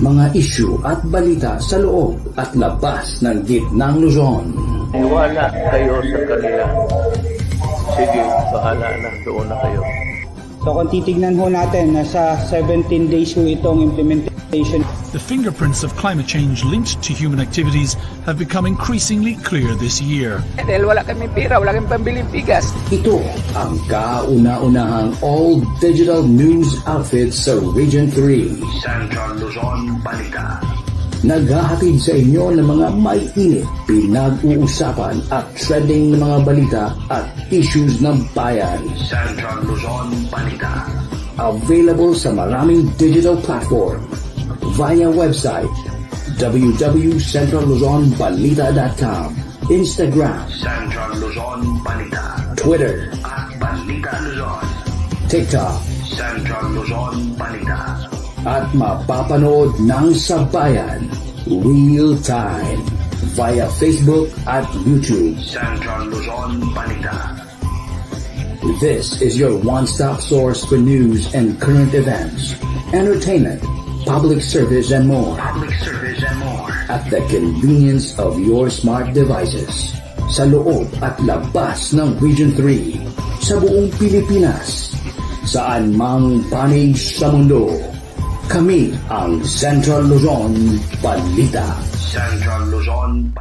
Mga isyu at balita sa loob at labas ng gitnang Luzon. Iwala kayo sa kanila. Sige, bahala na. Doon na kayo. So kung titignan ho natin, nasa 17 days ho itong implementation. The fingerprints of climate change linked to human activities have become increasingly clear this year. Dahil wala kami pera, wala kami pambiling bigas. Ito ang kauna-unahang all-digital news outfit sa Region 3. Central Luzon Balita. Naghahatid sa inyo ng mga may init, pinag-uusapan at trending na mga balita at issues ng bayan. Central Luzon Balita. Available sa maraming digital platform via website www.centralluzonbalita.com, Instagram Central Luzon Balita, Twitter @Balita Luzon, TikTok Central Luzon Balita, at mapapanood ng sabayan real time via Facebook at YouTube Central Luzon Balita. This is your one-stop source for news and current events, entertainment, public service and more. At the convenience of your smart devices. Sa loob at labas ng Region 3. Sa buong Pilipinas. Saan mang panig sa mundo. Kami ang Central Luzon Balita. Central Luzon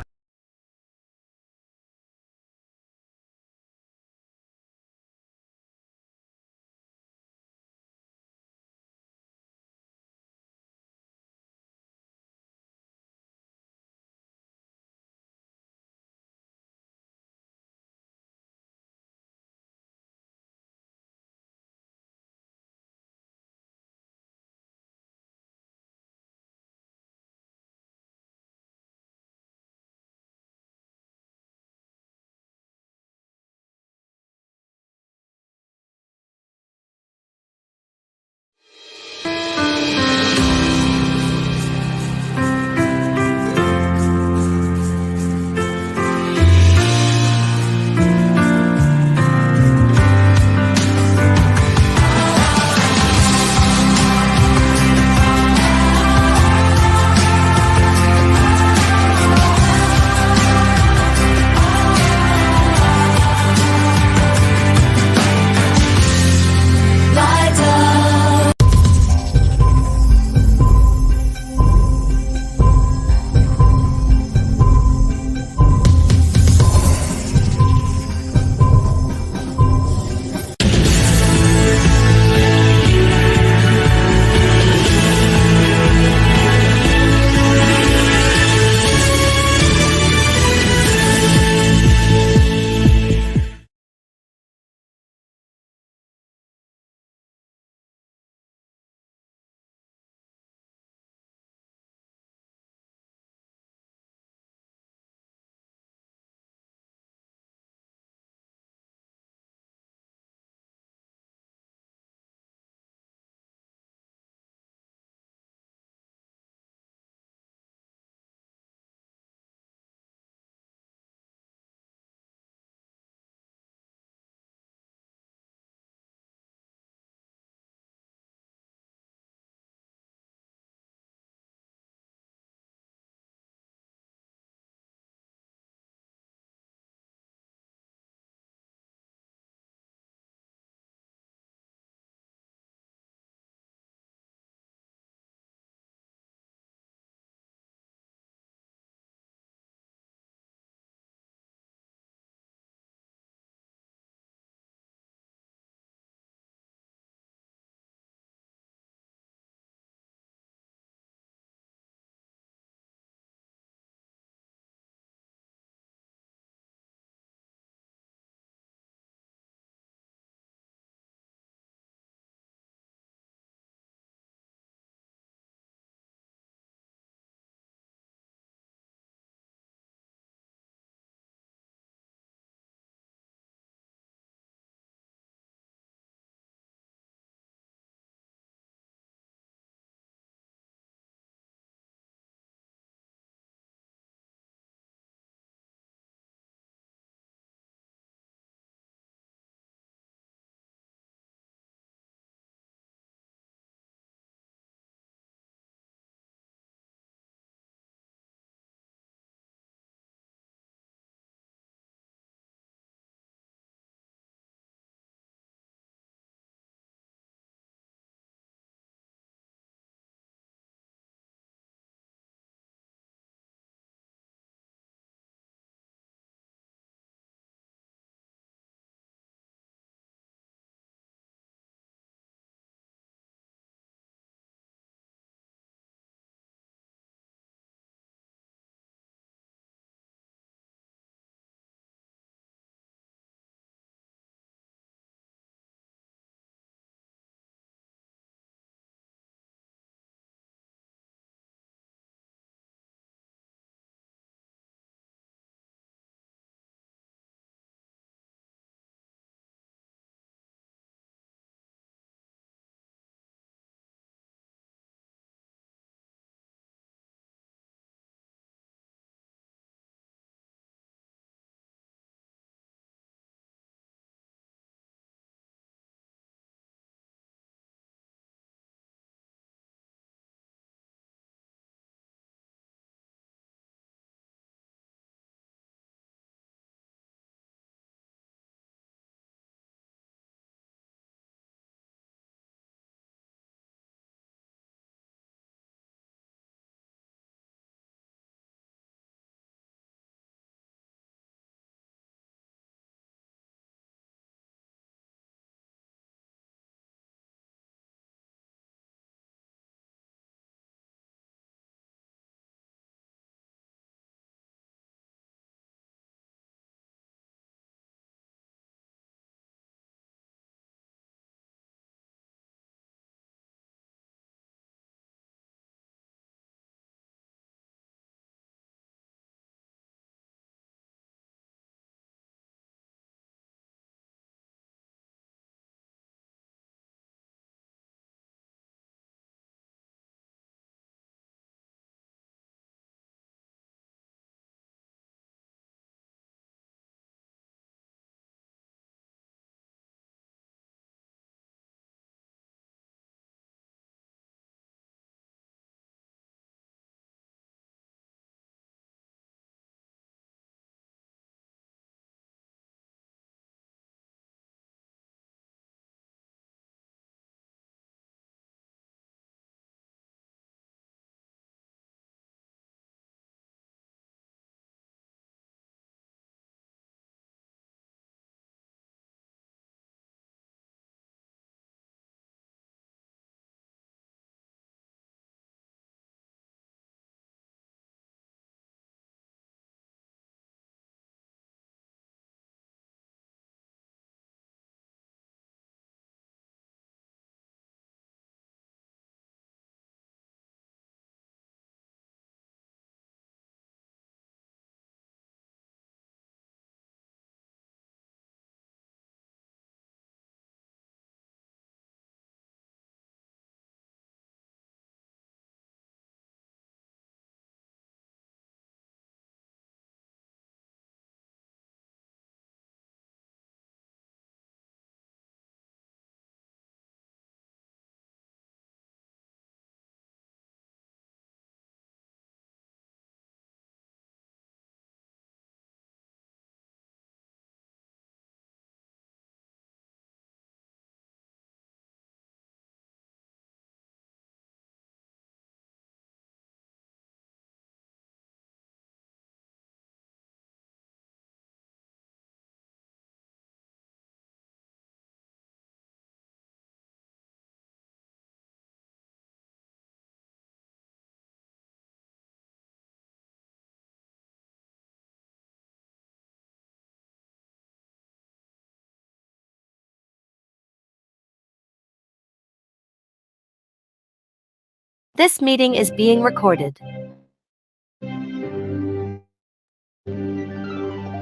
This meeting is being recorded.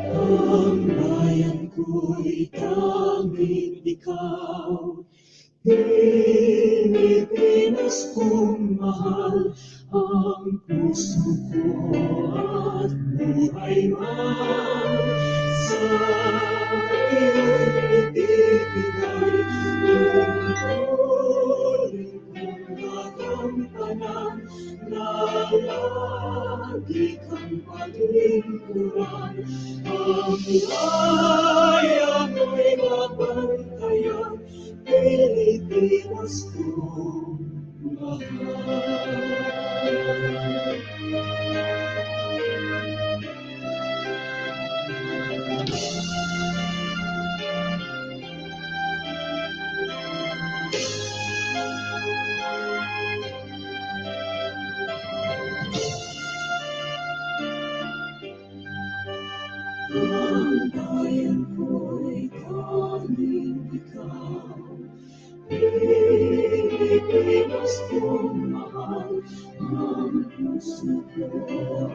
Ang bayan ko'y tanging ikaw, Pilipinas kong mahal, ang puso ko at buhay man sa iyong ibibigay. Tungkulin kong nagampanan na lagi kang paglingkuran. Ang bayan mo'y mabantayan, Pilipinas kong mahal. Ang bayan ko'y tanging ikaw, Pilipinas kong mahal, ang puso ko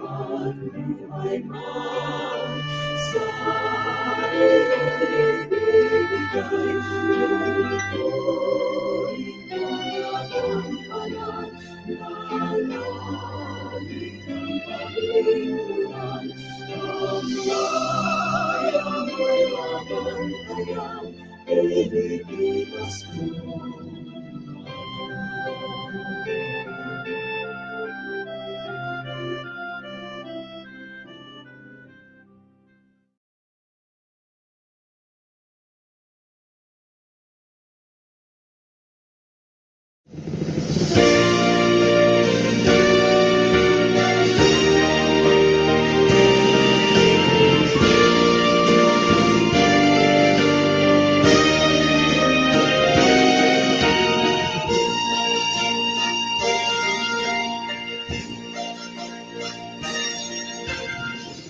at buhay man sa iyong ibibigay. Tungkulin kong nagampanan na lagi kang paglingkuran. Ang bayan mo'y mabantayan, Pilipinas kong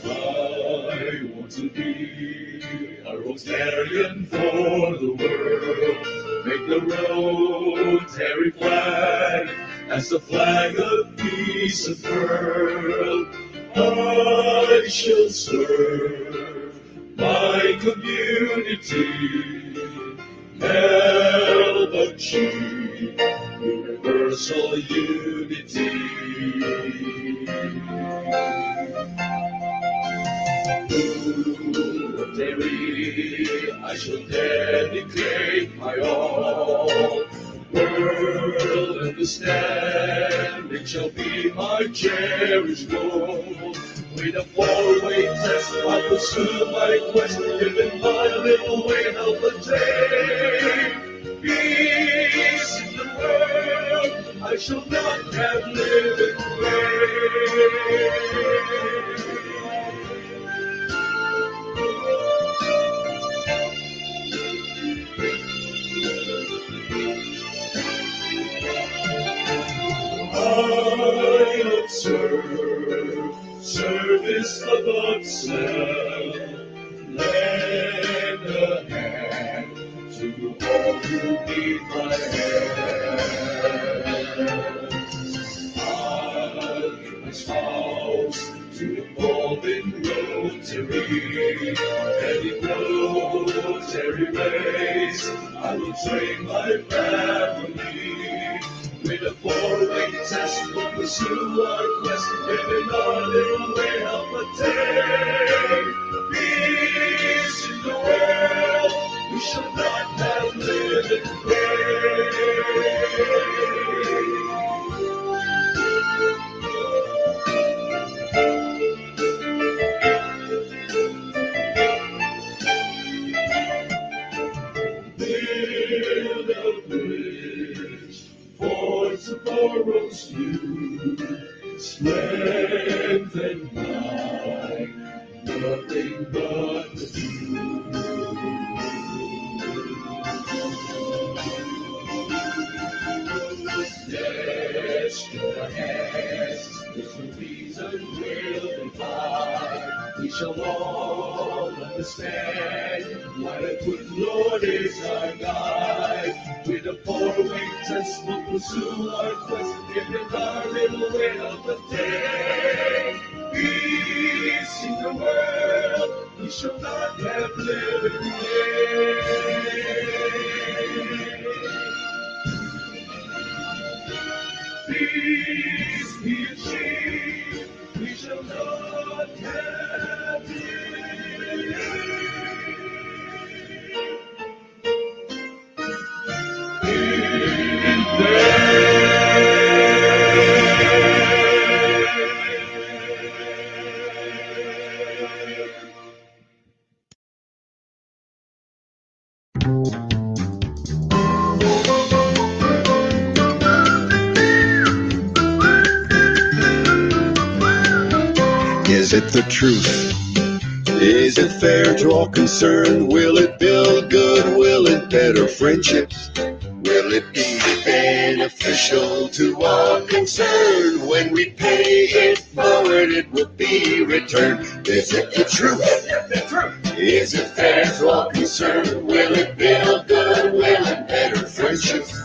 I want to be a Rotarian for the world. Make the Rotary flag as the flag of peace unfurled. I shall serve my community, help achieve universal unity. Rotary, I shall dedicate my all. World understanding shall be my cherished goal. With a four-way test, I pursue my quest, living my little way, help attain peace in the world. I shall not have lived in vain. I observe service above self, lend a hand to all who need my hand. I'll give my spouse to involve in Rotary, heading Rotary race. I will train my family. With a four-way test, we'll pursue our quest, living our little way, help attain peace in the world. We shall not have lived in build a bridge for tomorrow's youth, strengthened by nothing but the truth. Yes, your hands, there's no reason we'll divide. We shall all understand why the good Lord is our guide. With a four-winged test, we'll pursue our quest in our little way of the day. Peace in the world, we shall not have living peace be achieved, we shall not have Is it the truth? Is it fair to all concerned? Will it build good? Will it better friendships? Will it be beneficial to all concerned? When we pay it forward, it will be returned. Is it the truth? Is it fair to all concerned? Will it build good? Will it better friendships?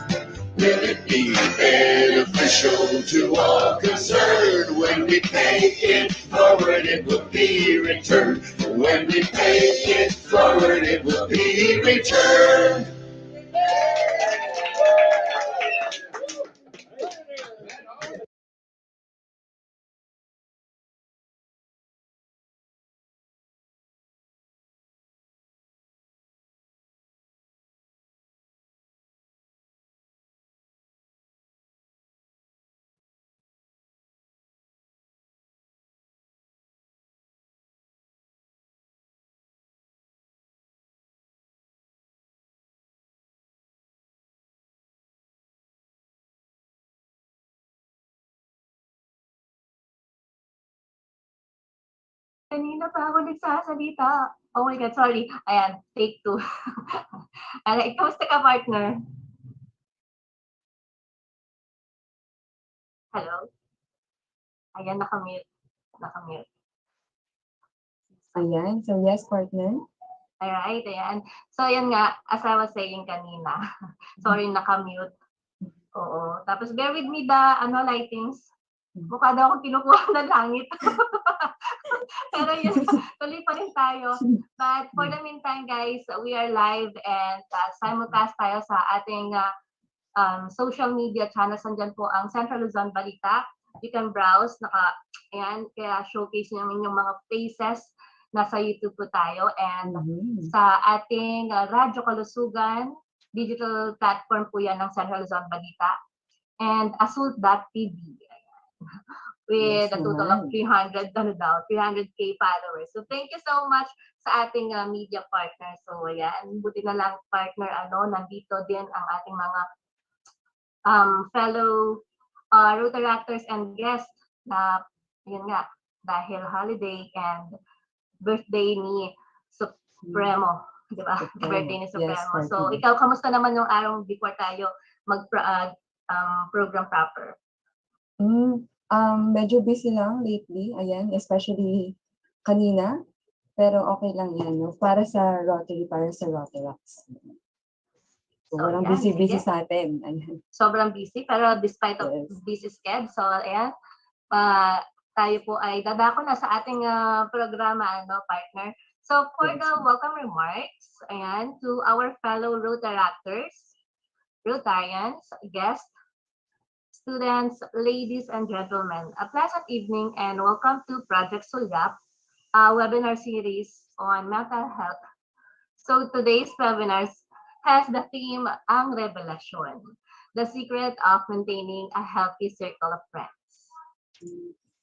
Will it be beneficial to all concerned? When we pay it forward, it will be returned. When we pay it forward, it will be returned. Kanina pa ako nagsasalita. Oh my God, sorry. Ayan, take two. Kamusta ka, partner? Hello? Ayan, nakamute. Nakamute. Ayan, so yes, partner. Alright, ayan. So, ayan nga, as I was saying kanina. Sorry, nakamute. Oo. Tapos, bear with me the, lightings. Mukha daw akong kinukuha ng langit. Pero yun, tuloy pa rin tayo. But for the meantime, guys, we are live and simulcast tayo sa ating social media channels. Nandyan po ang Central Luzon Balita. You can browse. Ayan, kaya showcase nyo yung mga faces. Nasa YouTube po tayo. And sa ating Radyo Kalusugan, digital platform po yan ng Central Luzon Balita. And Asul.tv. With a total of 300K followers. So thank you so much sa ating media partner. So ayan, buti na lang partner, nandito din ang ating mga fellow Rotaractors and guests na, yun nga, dahil holiday and birthday ni Supremo. Diba? Birthday ni Supremo. Yes, so ikaw, kamusta naman yung araw before tayo mag-program proper? Medyo busy lang lately, ayan, especially kanina, pero okay lang yan, no? Para sa Rotary, para sa Rotaracts. So, walang busy sa atin. Ayan. Sobrang busy, pero despite of busy schedule, so ayan, tayo po ay dadako na sa ating programa, partner. So, for the welcome remarks, ayan, to our fellow Rotaractors, Rotarians, guests, students, ladies and gentlemen, a pleasant evening and welcome to Project Sulyap, a webinar series on mental health. So today's webinar has the theme, Ang Revelasyon, the secret of maintaining a healthy circle of friends.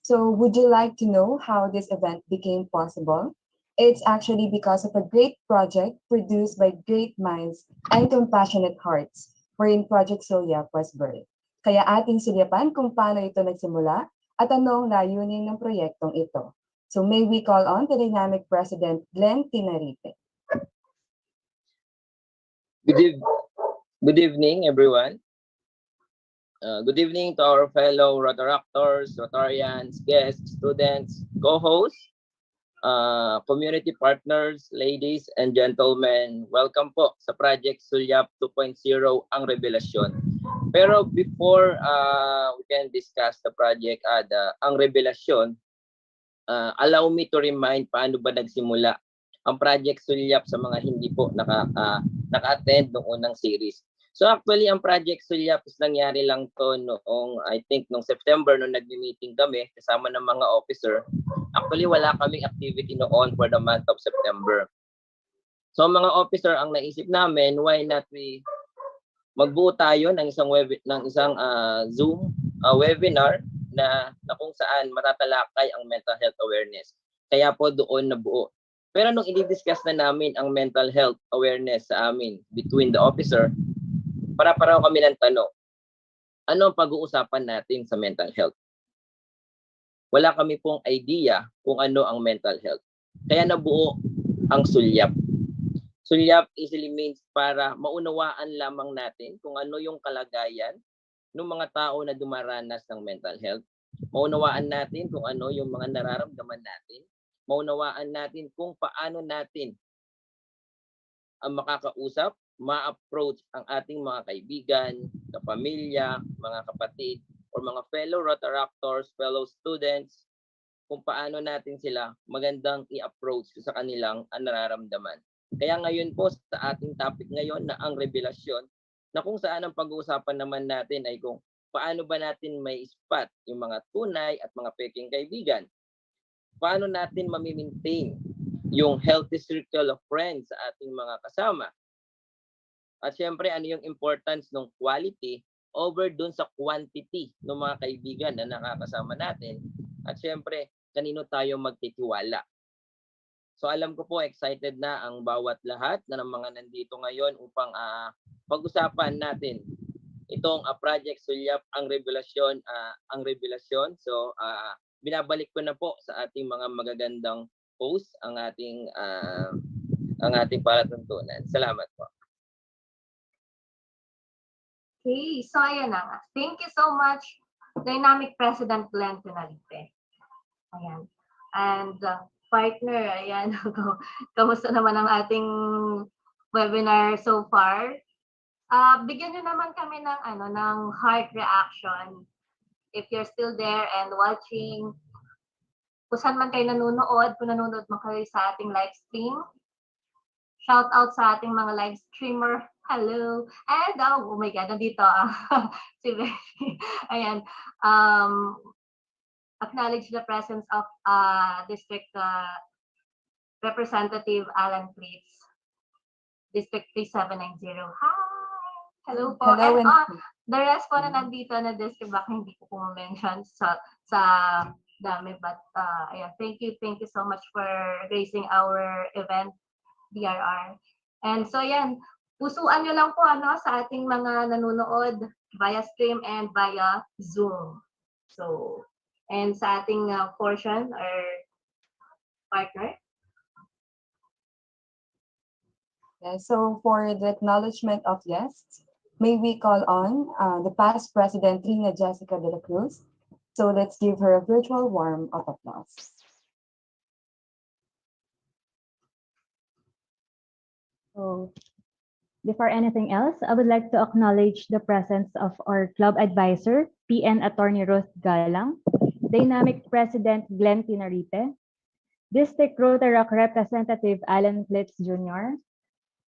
So would you like to know how this event became possible? It's actually because of a great project produced by great minds and compassionate hearts, wherein Project Sulyap was birthed. Kaya ating sulyapan kung paano ito nagsimula at anong layunin ng proyektong ito. So may we call on the dynamic President Glenn Tinarite. Good evening, everyone. Good evening to our fellow Rotaractors, Rotarians, guests, students, co-hosts. community partners, ladies and gentlemen, welcome po sa Project Sulyap 2.0, ang revelasyon. Pero before we can discuss the project, ang revelasyon, allow me to remind paano ba nagsimula ang Project Sulyap sa mga hindi po naka-attend ng unang series. So actually, ang Project Sulyap is nangyari lang to noong, I think, noong September, nung nag-meeting kami kasama ng mga officer. Actually, wala kaming activity noon for the month of September. So mga officer, ang naisip namin, why not we magbuo tayo ng isang Zoom webinar na kung saan matatalakay ang mental health awareness. Kaya po doon nabuo. Pero nung i-discuss na namin ang mental health awareness sa amin between the officer, para-paraw kami ng tanong, ano ang pag-uusapan natin sa mental health? Wala kami pong idea kung ano ang mental health. Kaya nabuo ang sulyap. Sulyap easily means para maunawaan lamang natin kung ano yung kalagayan ng mga tao na dumaranas ng mental health. Maunawaan natin kung ano yung mga nararamdaman natin. Maunawaan natin kung paano natin ang makakausap, ma-approach ang ating mga kaibigan, kapamilya, mga kapatid, or mga fellow Rotaractors, fellow students, kung paano natin sila magandang i-approach sa kanilang nararamdaman. Kaya ngayon po sa ating topic ngayon na ang revelasyon, na kung saan ang pag-uusapan naman natin ay kung paano ba natin may spot yung mga tunay at mga peking kaibigan. Paano natin mamimaintain yung healthy circle of friends sa ating mga kasama. At syempre, ano yung importance ng quality over dun sa quantity ng mga kaibigan na nakakasama natin. At syempre, kanino tayo magtitiwala. So alam ko po, excited na ang bawat lahat na ng mga nandito ngayon upang pag-usapan natin itong Project Sulyap, ang revelasyon. So binabalik ko na po sa ating mga magagandang host ang ating palatuntunan. Salamat po. Okay, so ayan na nga. Thank you so much, Dynamic President Glenn Pinalipe. Ayan. And partner, ayan, kamusta naman ang ating webinar so far? Bigyan nyo naman kami ng heart reaction. If you're still there and watching, kung saan man kayo nanonood, kung nanonood man kayo sa ating live stream, shout out sa ating mga live streamer. Hello. And oh my God, nandito si Becky. Ayan. Acknowledge the presence of District Representative Alan Pleats, District 3790. Hi! Hello po. Hello, And the rest po na nandito na district, baka hindi ko po mention sa dami. But ayan, thank you so much for gracing our event, DRR. And so ayan, pusuan nyo lang po sa ating mga nanonood via stream and via Zoom. So, and sa ating portion or partner. Yeah, so for the acknowledgement of guests, may we call on the past President Rina Jessica de la Cruz. So let's give her a virtual warm of applause. So, before anything else, I would like to acknowledge the presence of our club advisor, PN Attorney Ruth Galang, Dynamic President Glenn Pinalipe, District Rotaract Representative Alan Pleats Jr.,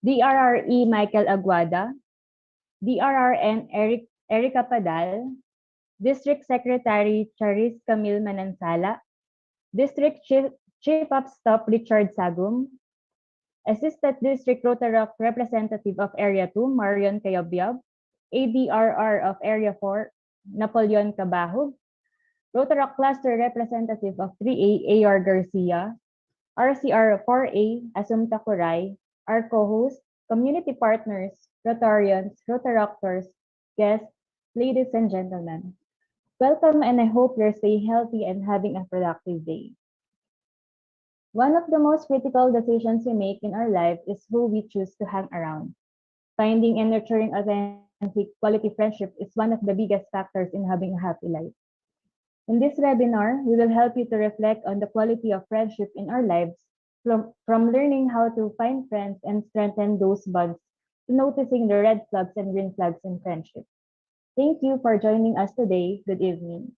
DRRE Michael Aguada, DRRN Erica Padal, District Secretary Charis Camille Manansala, District Chief of Staff Richard Sagum, Assistant District Rotaract Representative of Area 2, Marion Cayobiab, ADRR of Area 4, Napoleon Cabahug, Rotaract Cluster Representative of 3A, AR Garcia, RCR 4A, Assumpta Coray, our co-host, community partners, Rotarians, Rotaractors, guests, ladies and gentlemen. Welcome, and I hope you're staying healthy and having a productive day. One of the most critical decisions we make in our life is who we choose to hang around. Finding and nurturing authentic quality friendship is one of the biggest factors in having a happy life. In this webinar, we will help you to reflect on the quality of friendship in our lives, from learning how to find friends and strengthen those bonds to noticing the red flags and green flags in friendship. Thank you for joining us today. Good evening.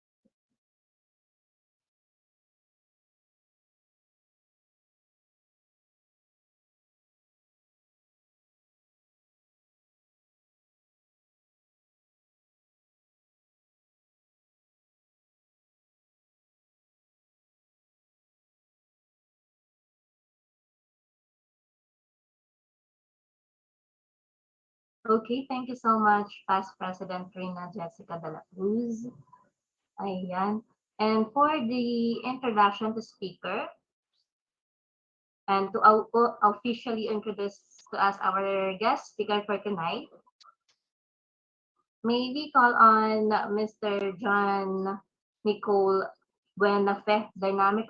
Okay, thank you so much, Past President Rina Jessica de la Cruz. Ayan. And for the introduction to speaker, and to officially introduce to us our guest speaker for tonight, may we call on Mr. John Nicole Buenafe, Dynamic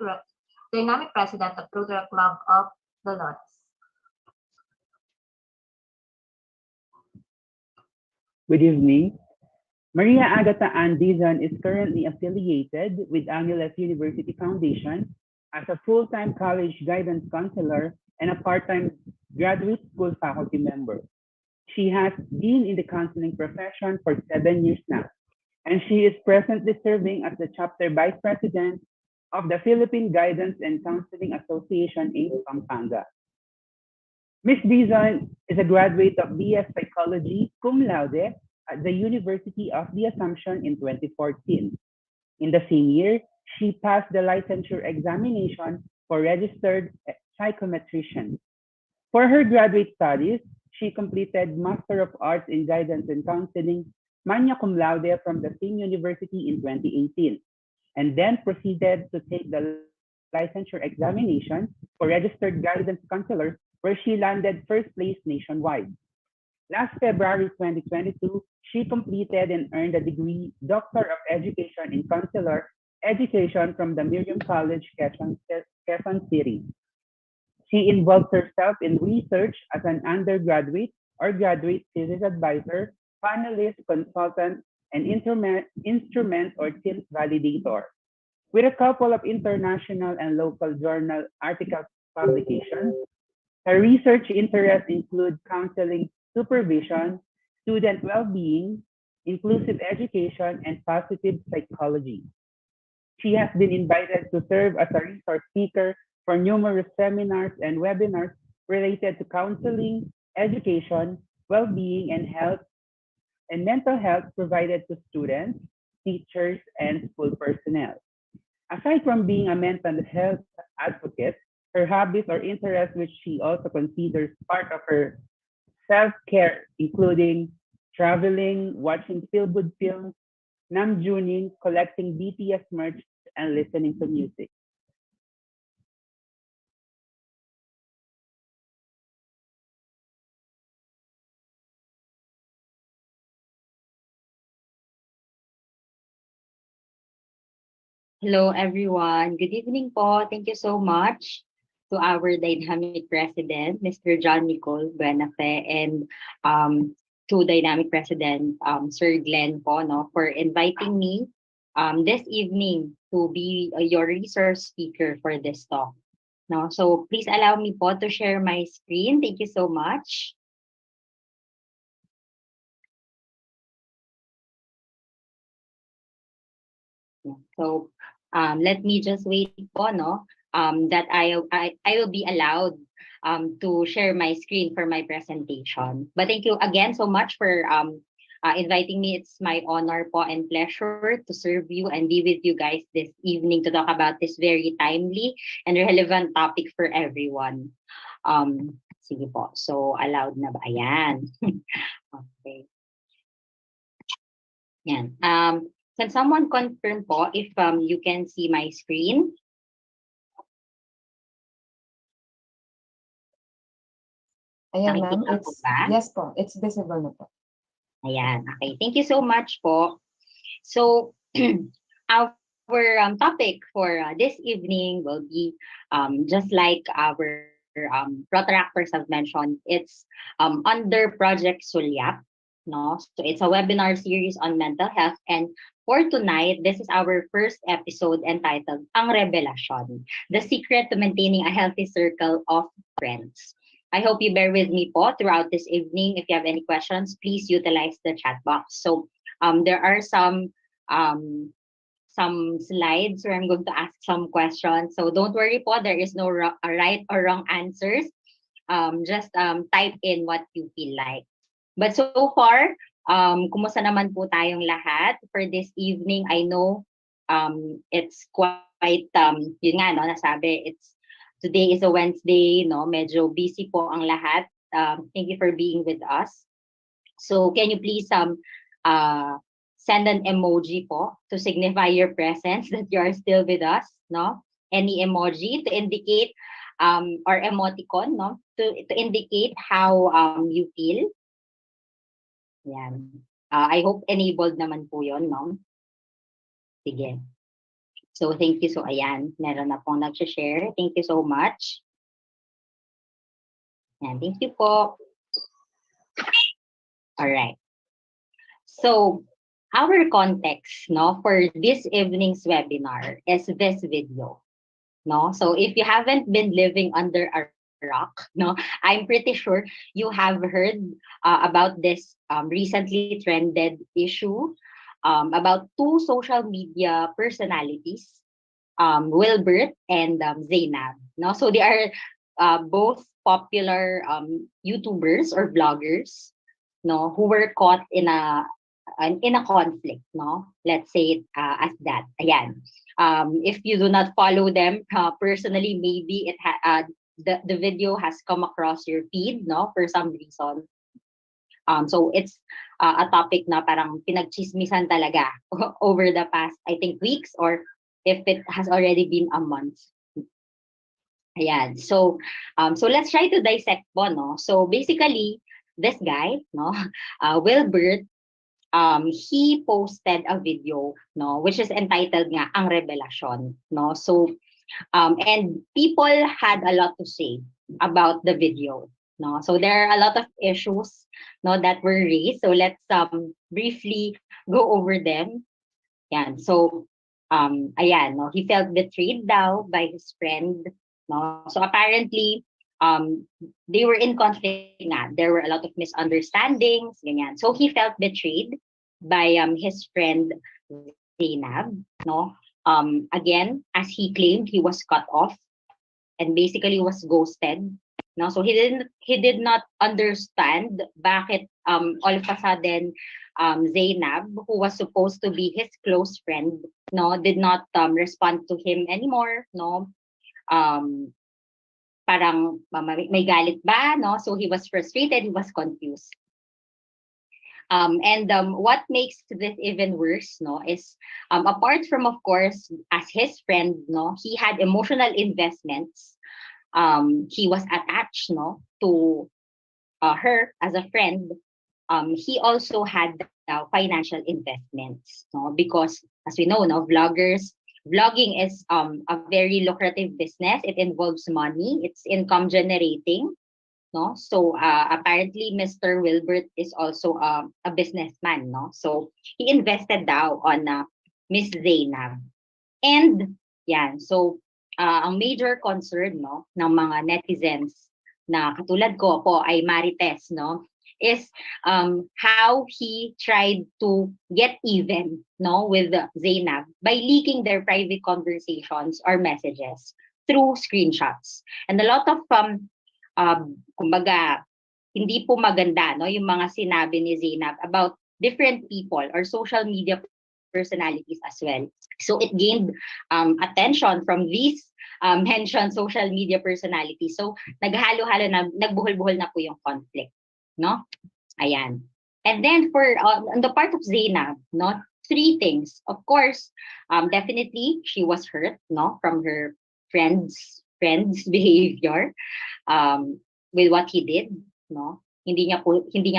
President of Rotary Club of the Lots. Good evening. Maria Agatha Ann Dizon is currently affiliated with Angeles University Foundation as a full-time college guidance counselor and a part-time graduate school faculty member. She has been in the counseling profession for 7 years now, and she is presently serving as the chapter vice president of the Philippine Guidance and Counseling Association in Pampanga. Ms. Dizon is a graduate of BS Psychology cum laude at the University of the Assumption in 2014. In the same year, she passed the licensure examination for registered psychometrician. For her graduate studies, she completed Master of Arts in Guidance and Counseling, magna cum laude from the same university in 2018, and then proceeded to take the licensure examination for registered guidance counselor, where she landed first place nationwide. Last February 2022, she completed and earned a degree Doctor of Education in Counselor Education from the Miriam College, Quezon City. She involves herself in research as an undergraduate or graduate thesis advisor, panelist, consultant, and instrument or TILS validator. With a couple of international and local journal article publications, her research interests include counseling supervision, student well-being, inclusive education, and positive psychology. She has been invited to serve as a resource speaker for numerous seminars and webinars related to counseling, education, well-being, and health and mental health provided to students, teachers, and school personnel. Aside from being a mental health advocate, her hobbies or interests, which she also considers part of her self-care, including traveling, watching feel-good films, namjooning, collecting BTS merch, and listening to music. Hello, everyone. Good evening po. Thank you so much to our dynamic president, Mr. John Nicole Buenafe, and to dynamic president, Sir Glenn po, no, for inviting me this evening to be your resource speaker for this talk. No, so please allow me po to share my screen. Thank you so much. So let me just wait po, no, that I will be allowed to share my screen for my presentation. But thank you again so much for inviting me. It's my honor po and pleasure to serve you and be with you guys this evening to talk about this very timely and relevant topic for everyone. Sige po, so allowed na ba? Ayan. Okay. Yan. Can someone confirm po if you can see my screen? Ayan, ma'am. Yes po, it's visible na po. Ayan, okay. Thank you so much po. So, our topic for this evening will be just like our Protractors have mentioned, it's under Project Sulyap. No? So it's a webinar series on mental health, and for tonight, this is our first episode entitled Ang Revelasyon, the secret to maintaining a healthy circle of friends. I hope you bear with me po throughout this evening. If you have any questions, please utilize the chat box. So there are some slides where I'm going to ask some questions. So don't worry po, there is no right or wrong answers. Just type in what you feel like. But so far, kumusta naman po tayong lahat for this evening? I know it's quite, yun nga, no, nasabi, today is a Wednesday, no, medyo busy po ang lahat. Thank you for being with us. So can you please send an emoji po to signify your presence that you are still with us, no? Any emoji to indicate, or emoticon, no? To indicate how you feel. Yan. I hope enabled naman po yun, no? Sige. So, thank you. So, ayan. Meron na pong nag-share. Thank you so much. Yan. Thank you po. Alright. So, our context, no, for this evening's webinar is this video, no? So, if you haven't been living under a rock, no, I'm pretty sure you have heard about this recently trended issue about two social media personalities, 𝐒𝐵𝒊𝒏𝒕 and 𝐒𝐷. No, so they are both popular YouTubers or vloggers, no, who were caught in a conflict, no. Let's say it as that. Ayan. If you do not follow them personally, maybe the video has come across your feed, no, for some reason. So it's a topic na parang pinagchismisan talaga over the past, I think, weeks, or if it has already been a month. Ayan. So let's try to dissect po, no. So basically, this guy, no, 𝐒𝐵𝒊𝒏𝒕, he posted a video, no, which is entitled nga Ang Revelasyon, no. So and people had a lot to say about the video, no. So there are a lot of issues, no, that were raised. So let's briefly go over them. Yan. So ayan, no, he felt betrayed daw by his friend, no. So apparently they were in conflict nga. There were a lot of misunderstandings, ganyan. So he felt betrayed by his friend 𝒒𝐷, no. Again, as he claimed, he was cut off and basically was ghosted, no. So he did not understand bakit all of a sudden 𝒒𝐷, who was supposed to be his close friend, no, did not respond to him anymore, no. Parang may galit ba, no? So he was frustrated, he was confused. And what makes this even worse, no, is apart from, of course, as his friend, no, he had emotional investments. He was attached, no, to her as a friend. He also had financial investments, no, because as we know, no, vlogging is a very lucrative business. It involves money. It's income generating, no. So apparently Mr. 𝐒𝐵𝒏𝒕 is also a businessman, no. So he invested daw on Miss 𝒒𝐷. And yan, so ang major concern, no, ng mga netizens na katulad ko po ay Marites, no, is how he tried to get even, no, with 𝒒𝐷 by leaking their private conversations or messages through screenshots. And a lot of kumbaga, hindi po maganda, no, yung mga sinabi ni 𝒒𝐷 about different people or social media personalities as well. So it gained attention from these mentioned social media personalities. So naghalo-halo na, nagbuhol-buhol na po yung conflict, no? Ayan. And then for on the part of 𒒒𝐷, no, three things. Of course, definitely she was hurt, no, from her friend's behavior with what he did, no. Hindi niya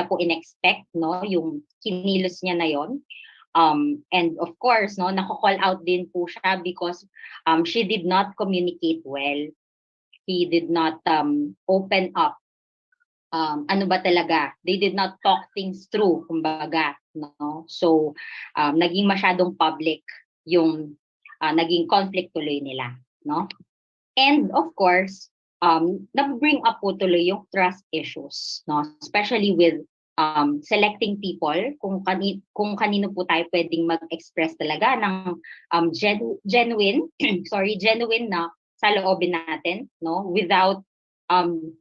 po inexpect, no, yung kinilos niya na yon. And of course, no, nako-call out din po siya because she did not communicate well. He did not open up. Ano ba talaga? They did not talk things through, kumbaga. no? So naging masyadong public yung naging conflict tuloy nila, no? And of course, nag-bring up po tuloy yung trust issues, no? Especially with selecting people, kung kanino po tayo pwedeng mag-express talaga ng genuine genuine na saloobin natin, no? Without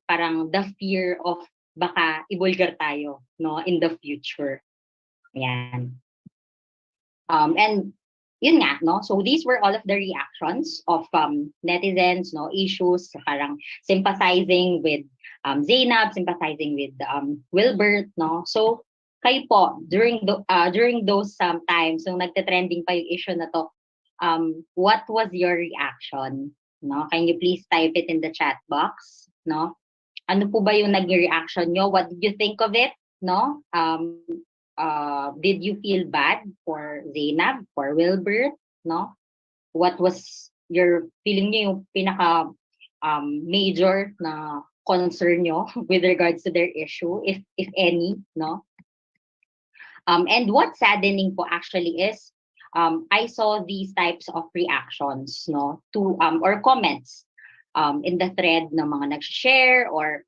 parang the fear of baka ibulgar tayo, no, in the future. Yan. And yun nga, no? So these were all of the reactions of netizens, no? Issues, parang sympathizing with Zainab, sympathizing with Wilbert, no? So kayo po, during those times, so nagte-trending pa yung issue na to, what was your reaction? No? Can you please type it in the chat box? No? Ano po ba yung naging reaction nyo? What did you think of it? No? Did you feel bad for Zainab, for Wilbert? No? What was your feeling nyo, yung pinaka major na concern nyo with regards to their issue, if any, no? And what's saddening po actually is I saw these types of reactions, no, to or comments in the thread ng mga nag-share or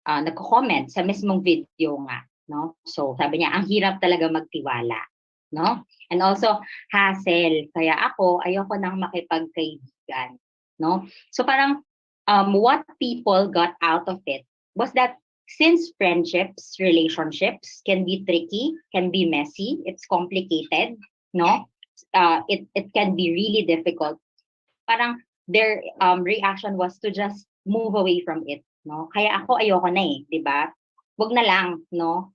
nagko-comment sa mismong video nga, no? So sabi niya, ang hirap talaga magtiwala, no? And also hassle, kaya ako ayoko nang makipagkaibigan, no? So parang what people got out of it was that since friendships, relationships can be tricky, can be messy, it's complicated, no? It can be really difficult. Parang their reaction was to just move away from it, no? Kaya ako ayoko na eh, 'di ba? Wag na lang, no?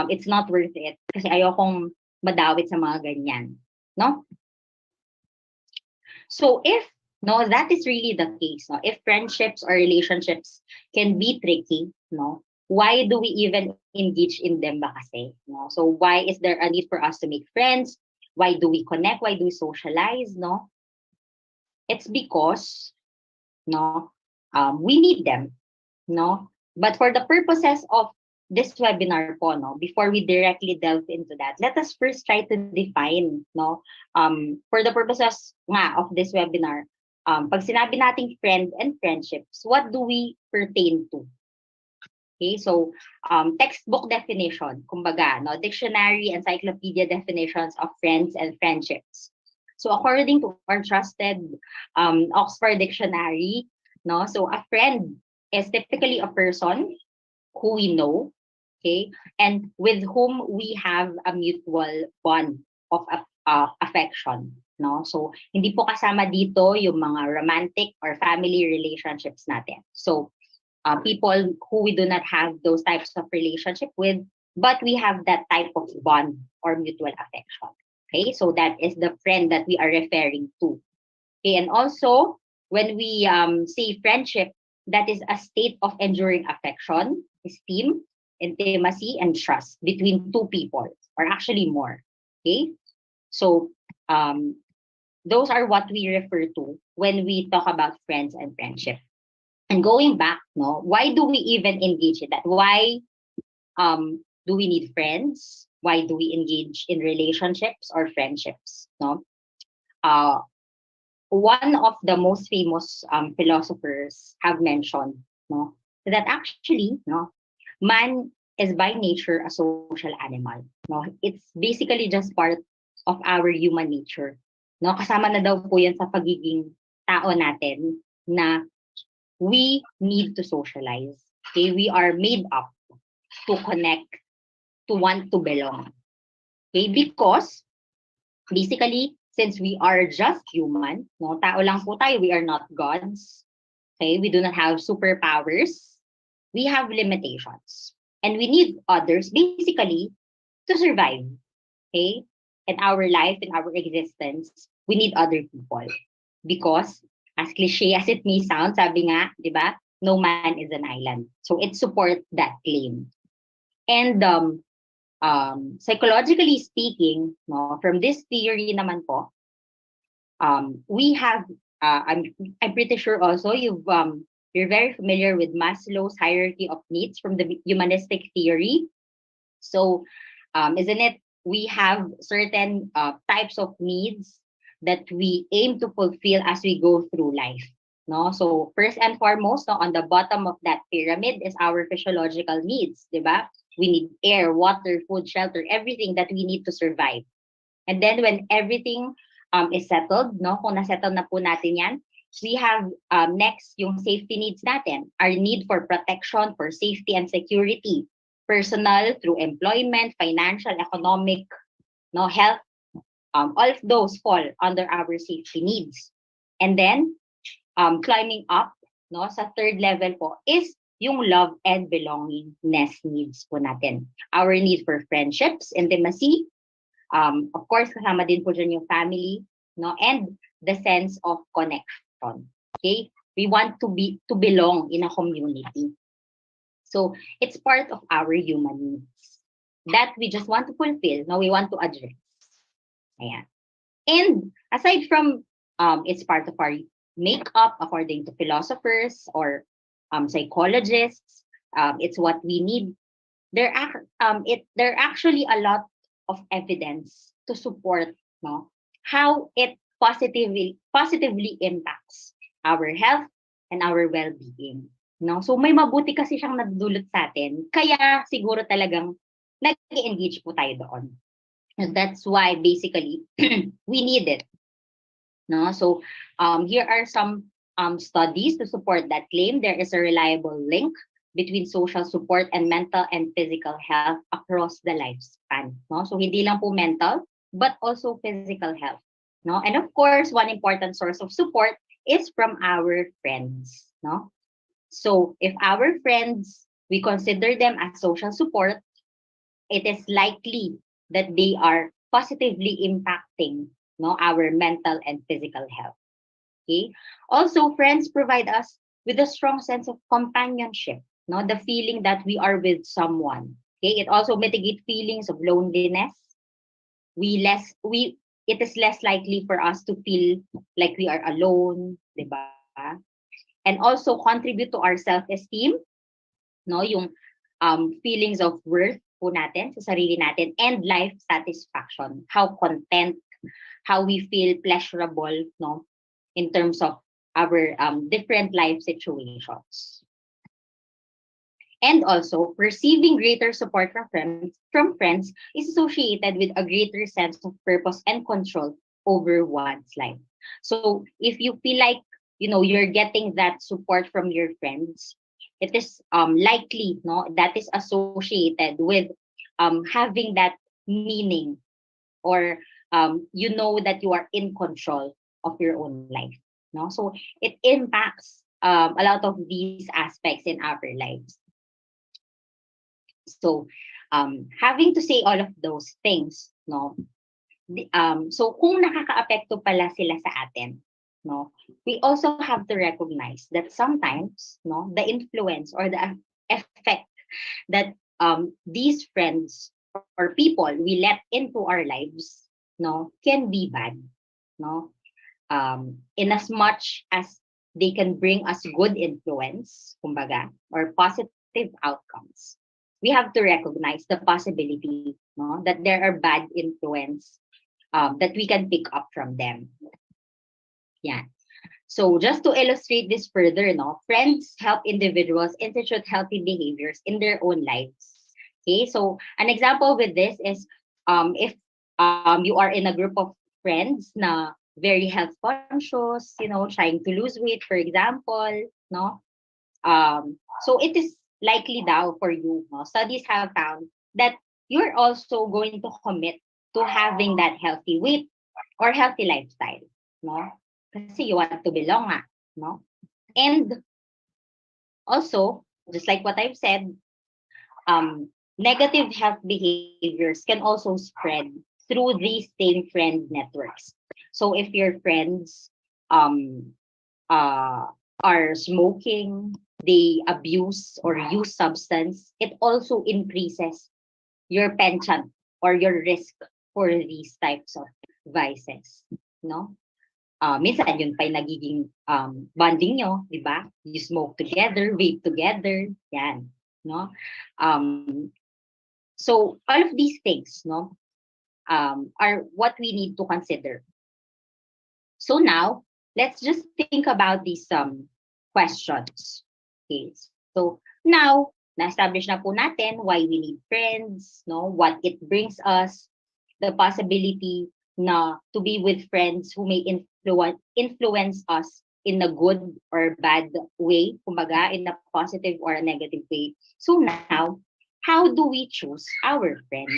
It's not worth it kasi ayokong madawit sa mga ganyan, no? So if that is really the case, no? If friendships or relationships can be tricky, no? Why do we even engage in them ba kasi? No? So why is there a need for us to make friends? Why do we connect? Why do we socialize? No? It's because, no, we need them, no? But for the purposes of this webinar po, no, before we directly delve into that, let us first try to define, no, for the purposes nga of this webinar, pag sinabi nating friend and friendships, what do we pertain to? Okay, so textbook definition, kumbaga, no, dictionary, encyclopedia definitions of friends and friendships. So according to our trusted Oxford Dictionary, no, so a friend is typically a person who we know, okay, and with whom we have a mutual bond of affection, no? So hindi po kasama dito yung mga romantic or family relationships natin. So people who we do not have those types of relationship with, but we have that type of bond or mutual affection. Okay, so that is the friend that we are referring to. Okay, and also when we say friendship, that is a state of enduring affection, esteem, intimacy, and trust between two people, or actually more. Okay, so those are what we refer to when we talk about friends and friendship. And going back, no, why do we even engage in that? Why do we need friends? Why do we engage in relationships or friendships? No, one of the most famous philosophers have mentioned, no, that actually, no, man is by nature a social animal. No, it's basically just part of our human nature. No, kasama na daw po yan sa pagiging tao natin na we need to socialize. Okay, we are made up to connect, to want to belong. Okay, because basically, since we are just human, no, tao lang po tayo, we are not gods. Okay, we do not have superpowers. We have limitations. And we need others basically to survive. Okay, in our life, in our existence, we need other people. Because as cliche as it may sound, sabi nga, di ba, no man is an island. So it supports that claim. And psychologically speaking, no, from this theory naman po, we have, I'm pretty sure also you're very familiar with Maslow's hierarchy of needs from the humanistic theory. So, isn't it, we have certain types of needs that we aim to fulfill as we go through life. No? So, first and foremost, no, on the bottom of that pyramid is our physiological needs, diba? We need air, water, food, shelter, everything that we need to survive. And then when everything is settled, no, kung na-settle na po natin yan, we have next yung safety needs natin. Our need for protection, for safety and security, personal through employment, financial, economic, no, health, all of those fall under our safety needs. And then climbing up, no, sa third level po is yung love and belongingness needs po natin. Our need for friendships, intimacy, of course kasama din po dyan yung family, no, and the sense of connection. Okay, we want to belong in a community. So it's part of our human needs that we just want to fulfill. No, we want to address. Ayan. And aside from it's part of our makeup, according to philosophers or psychologists, it's what we need. There are actually a lot of evidence to support, no, how it positively impacts our health and our well-being. No? So may mabuti kasi siyang nadudulot sa atin, kaya siguro talagang nag-engage po tayo doon. And that's why basically we need it. No? So here are some studies to support that claim. There is a reliable link between social support and mental and physical health across the lifespan. No? So hindi lang po mental, but also physical health. No? And of course, one important source of support is from our friends. No? So if our friends, we consider them as social support, it is likely that they are positively impacting, no, our mental and physical health. Okay. Also, friends provide us with a strong sense of companionship, no, the feeling that we are with someone. Okay. It also mitigates feelings of loneliness. It is less likely for us to feel like we are alone, diba? And also contribute to our self-esteem, no, yung feelings of worth po natin sa sarili natin, and life satisfaction, how content, how we feel pleasurable, no, in terms of our different life situations. And also, perceiving greater support from friends is associated with a greater sense of purpose and control over one's life. So if you feel like, you know, you're getting that support from your friends, it is likely, no, that is associated with having that meaning, or you know that you are in control of your own life. No, so it impacts a lot of these aspects in our lives. So having to say all of those things, no, so kung nakakaapekto pala sila sa atin, no, we also have to recognize that sometimes, no, the influence or the effect that these friends or people we let into our lives, no, can be bad, no, in as much as they can bring us good influence, kumbaga, or positive outcomes. We have to recognize the possibility, no, that there are bad influence that we can pick up from them. Yeah. So just to illustrate this further, no, friends help individuals institute healthy behaviors in their own lives. Okay, so an example with this is if you are in a group of friends na very health conscious, you know, trying to lose weight, for example, no, so it is likely daw for you, no, studies have found that you're also going to commit to having that healthy weight or healthy lifestyle, no, kasi you want to belong, no, and also just like what I've said, negative health behaviors can also spread through these same friend networks. So if your friends are smoking, they abuse or use substance, it also increases your penchant or your risk for these types of vices, no? Minsan yun pa yung nagiging bonding nyo, di ba? You smoke together, vape together, yan, no? So all of these things, no, are what we need to consider. So now, let's just think about these questions. Okay, so now, na-establish na po natin why we need friends, no? What it brings us, the possibility na to be with friends who may influence us in a good or bad way, kumbaga, in a positive or a negative way. So now, how do we choose our friend?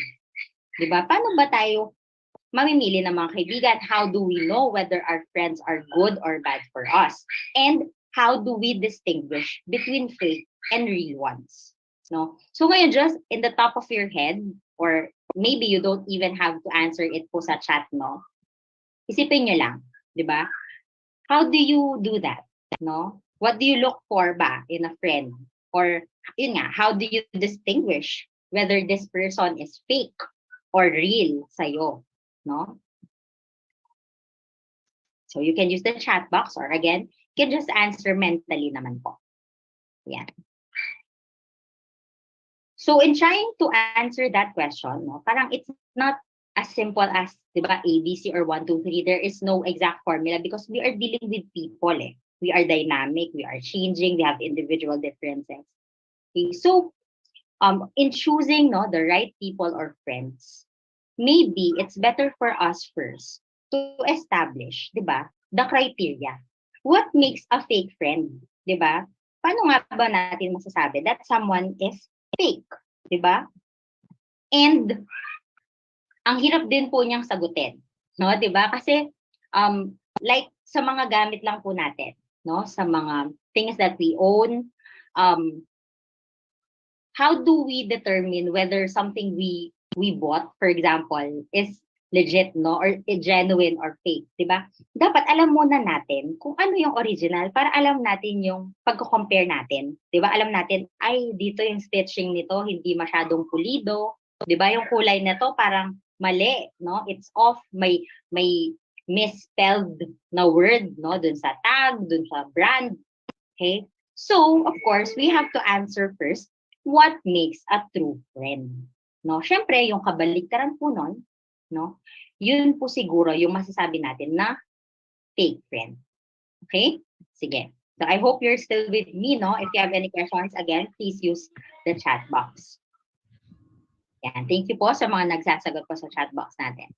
Diba? Paano ba tayo mamimili ng mga kaibigan? How do we know whether our friends are good or bad for us? And how do we distinguish between fake and real ones? No? So ngayon, just in the top of your head, or maybe you don't even have to answer it po sa chat, no? Isipin nyo lang, di ba? How do you do that? No? What do you look for ba in a friend? Or, yun nga, how do you distinguish whether this person is fake or real sa'yo? No? So you can use the chat box, or again, you can just answer mentally naman po. Yeah. So in trying to answer that question, no, parang it's not as simple as, di ba, ABC or 1, 2, 3. There is no exact formula because we are dealing with people. We are dynamic, we are changing, we have individual differences. Okay, so in choosing, no, the right people or friends, maybe it's better for us first to establish, di ba, the criteria. What makes a fake friend? Di ba? Paano nga ba natin masasabi that someone is fake? Di ba? And ang hirap din po niyang sagutin, no? Di ba? Kasi like sa mga gamit lang po natin, no? Sa mga things that we own, how do we determine whether something we bought, for example, is legit, no, or genuine or fake, di ba? Dapat alam muna natin kung ano yung original para alam natin yung pagko-compare natin, di ba? Alam natin, ay, dito yung stitching nito hindi masyadong pulido, di ba? Yung kulay nito parang mali, no? It's off, may misspelled na word, no, dun sa tag, dun sa brand. Okay? So, of course, we have to answer first, what makes a true friend? No, syempre yung kabaligtaran po nun, no? Yun po siguro yung masasabi natin na fake friend. Okay? Sige. So I hope you're still with me, no? If you have any questions, again, please use the chat box. Yan. Thank you po sa mga nagsasagot po sa chat box natin.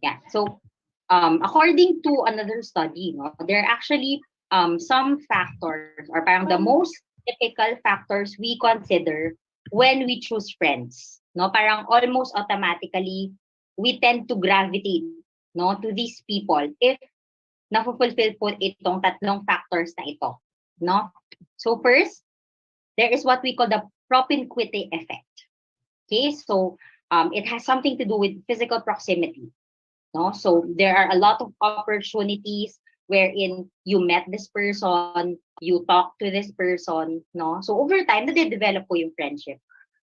Yeah. So according to another study, no, there are actually some factors, or parang the most typical factors we consider when we choose friends. No, parang almost automatically we tend to gravitate, no, to these people if na-fulfill po itong tatlong factors na ito, no? So first, there is what we call the propinquity effect. Okay, so it has something to do with physical proximity, no? So there are a lot of opportunities wherein you met this person, you talk to this person, no? So over time, nade-develop po yung friendship,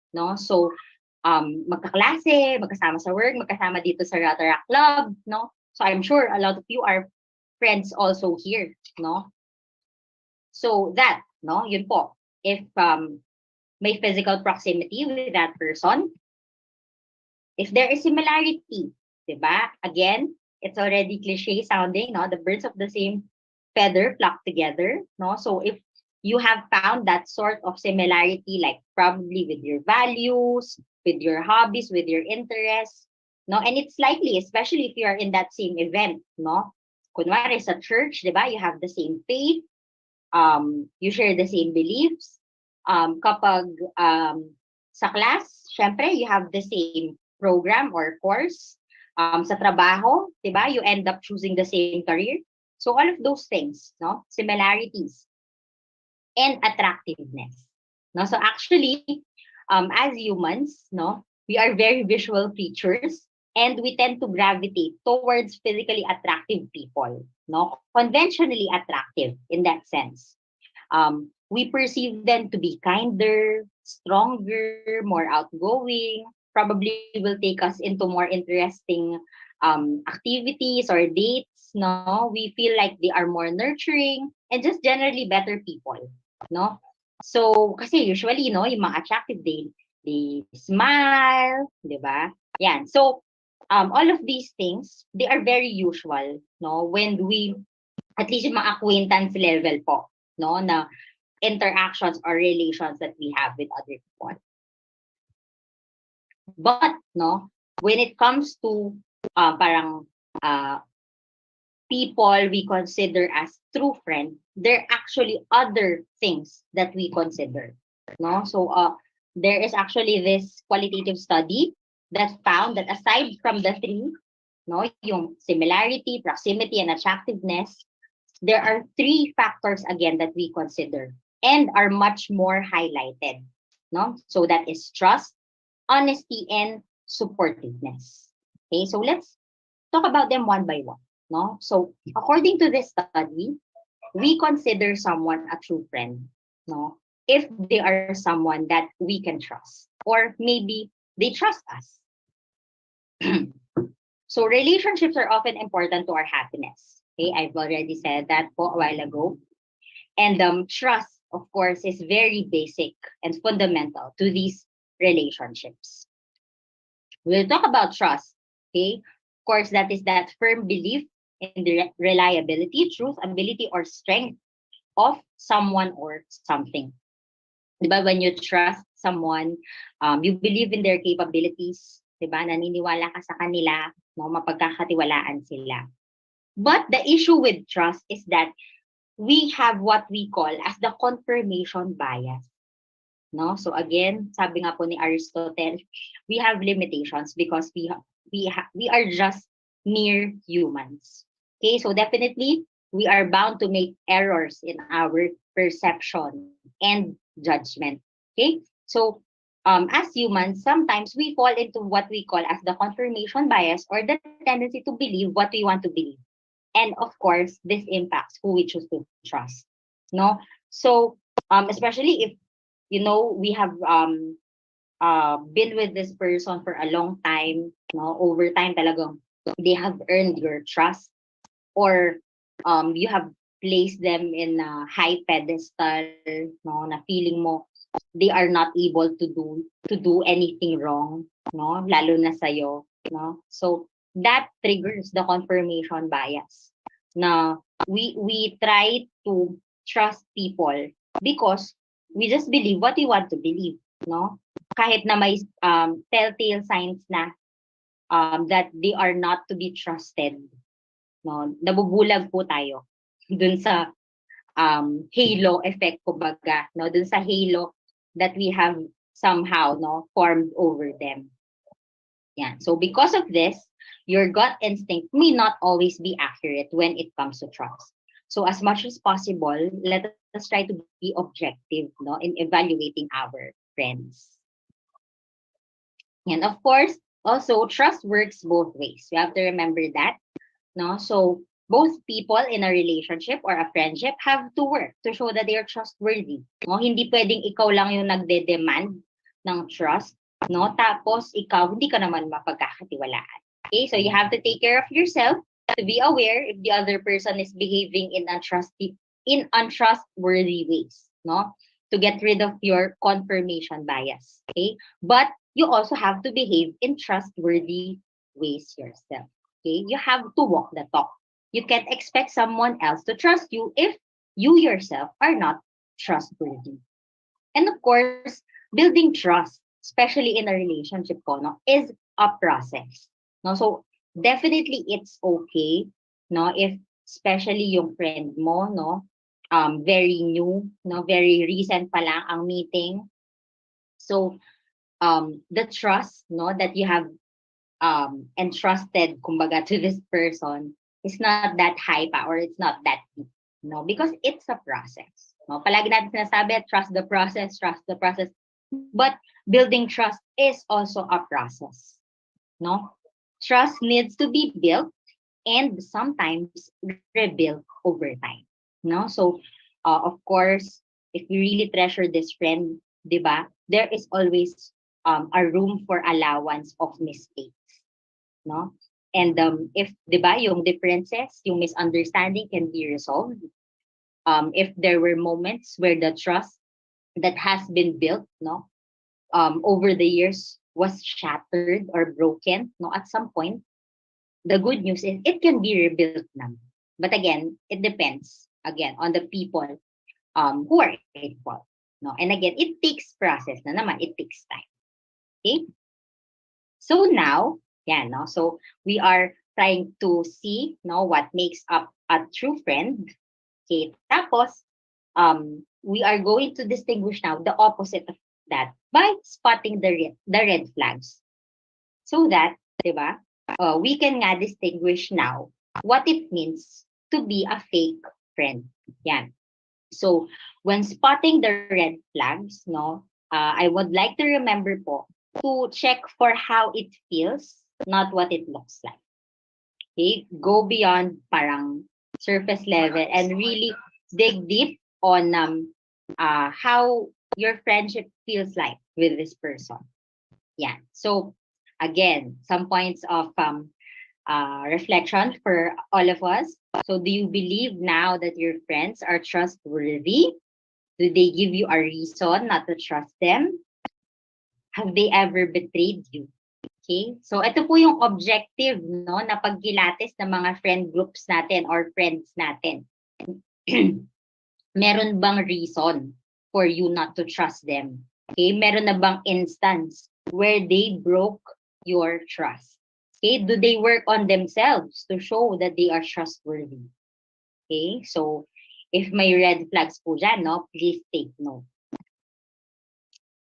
no? So magkaklase, magkasama sa work, magkasama dito sa Rotaract Club, no? So I'm sure a lot of you are friends also here, no? So that, no, yun po. If may physical proximity with that person, if there is similarity, diba? Again, it's already cliche sounding, no? The birds of the same feather flock together, no? So if you have found that sort of similarity, like probably with your values, with your hobbies, with your interests, no? And it's likely, especially if you are in that same event, no? Kunwari sa church, di ba? You have the same faith, you share the same beliefs. Kapag sa class, syempre, you have the same program or course. Sa trabaho, di ba? You end up choosing the same career. So all of those things, no? Similarities and attractiveness. No? So actually, as humans, no, we are very visual creatures, and we tend to gravitate towards physically attractive people, no, conventionally attractive in that sense. We perceive them to be kinder, stronger, more outgoing, probably will take us into more interesting activities or dates, no? We feel like they are more nurturing and just generally better people, no? So, kasi usually, no, yung mga attractive, they smile, di ba? Yan. So, all of these things, they are very usual, no? When we, at least yung mga acquaintance level po, no? Na interactions or relations that we have with other people. But, no? When it comes to parang people we consider as true friend, there are actually other things that we consider, no? So there is actually this qualitative study that found that aside from the three, no, yung similarity, proximity, and attractiveness, there are three factors again that we consider and are much more highlighted, no? So that is trust, honesty, and supportiveness. Okay, so let's talk about them one by one. No? So according to this study, we consider someone a true friend, no? If they are someone that we can trust, or maybe they trust us. So relationships are often important to our happiness. Okay, I've already said that po a while ago. And trust, of course, is very basic and fundamental to these relationships. We'll talk about trust. Okay, of course, that is that firm belief in the reliability, truth, ability, or strength of someone or something. Diba, when you trust someone, you believe in their capabilities, diba, naniniwala ka sa kanila, no, mapagkakatiwalaan sila. But the issue with trust is that we have what we call as the confirmation bias. No? So again, sabi nga po ni Aristotle, we have limitations because we are just mere humans. Okay, so definitely we are bound to make errors in our perception and judgment. Okay, so as humans, sometimes we fall into what we call as the confirmation bias, or the tendency to believe what we want to believe. And of course, this impacts who we choose to trust. No, so especially if you know we have been with this person for a long time, no, over time talagang they have earned your trust, or you have placed them in a high pedestal, no, na feeling mo they are not able to do anything wrong, no, lalo na sa'yo, no. So that triggers the confirmation bias, na we try to trust people because we just believe what we want to believe, no, kahit na may telltale signs na that they are not to be trusted, no, nabubulag po tayo dun sa halo effect, kumbaga, no, dun sa halo that we have somehow, no, formed over them. Yeah. So because of this, your gut instinct may not always be accurate when it comes to trust. So as much as possible, let us try to be objective, no, in evaluating our friends. And of course, also trust works both ways. You have to remember that, no? So both people in a relationship or a friendship have to work to show that they are trustworthy. No, hindi pwedeng ikaw lang yung nagde-demand ng trust, no? Tapos ikaw hindi ka naman mapagkakatiwalaan. Okay, so you have to take care of yourself, to be aware if the other person is behaving in untrustworthy ways, no? To get rid of your confirmation bias. Okay, but you also have to behave in trustworthy ways yourself. Okay, you have to walk the talk. You can't expect someone else to trust you if you yourself are not trustworthy. And of course, building trust, especially in a relationship, no, is a process. No, so definitely it's okay, no, if especially yung friend mo, no, very new, no, very recent pa lang ang meeting. So the trust, no, that you have entrusted, kumbaga, to this person is not that high pa, or it's not that deep, no, because it's a process. No, palagi natin sinasabi, trust the process, trust the process. But building trust is also a process, no. Trust needs to be built and sometimes rebuilt over time, no. So of course, if we really treasure this friend, diba, there is always a room for allowance of mistakes, no. And if, diba, yung differences, yung misunderstanding can be resolved, if there were moments where the trust that has been built, no, over the years was shattered or broken, no, at some point, the good news is it can be rebuilt now. But again, it depends again on the people who are involved. No, and again, it takes process na naman, it takes time. Okay? So now, yeah, no, so we are trying to see no what makes up a true friend. Okay, tapos we are going to distinguish now the opposite of that by spotting the red flags. So that, diba, we can nga distinguish now what it means to be a fake friend. Yan. So, when spotting the red flags, no, I would like to remember po to check for how it feels, not what it looks like. Okay? Go beyond parang surface level and really dig deep on how your friendship feels like with this person. Yeah. So, again, some points of reflection for all of us. So, do you believe now that your friends are trustworthy? Do they give you a reason not to trust them? Have they ever betrayed you? Okay? So, ito po yung objective, no, na pagkilatis ng mga friend groups natin or friends natin. Meron bang reason for you not to trust them? Okay? Meron na bang instance where they broke your trust? Okay? Do they work on themselves to show that they are trustworthy? Okay? So, if may red flags po dyan, no, please take note.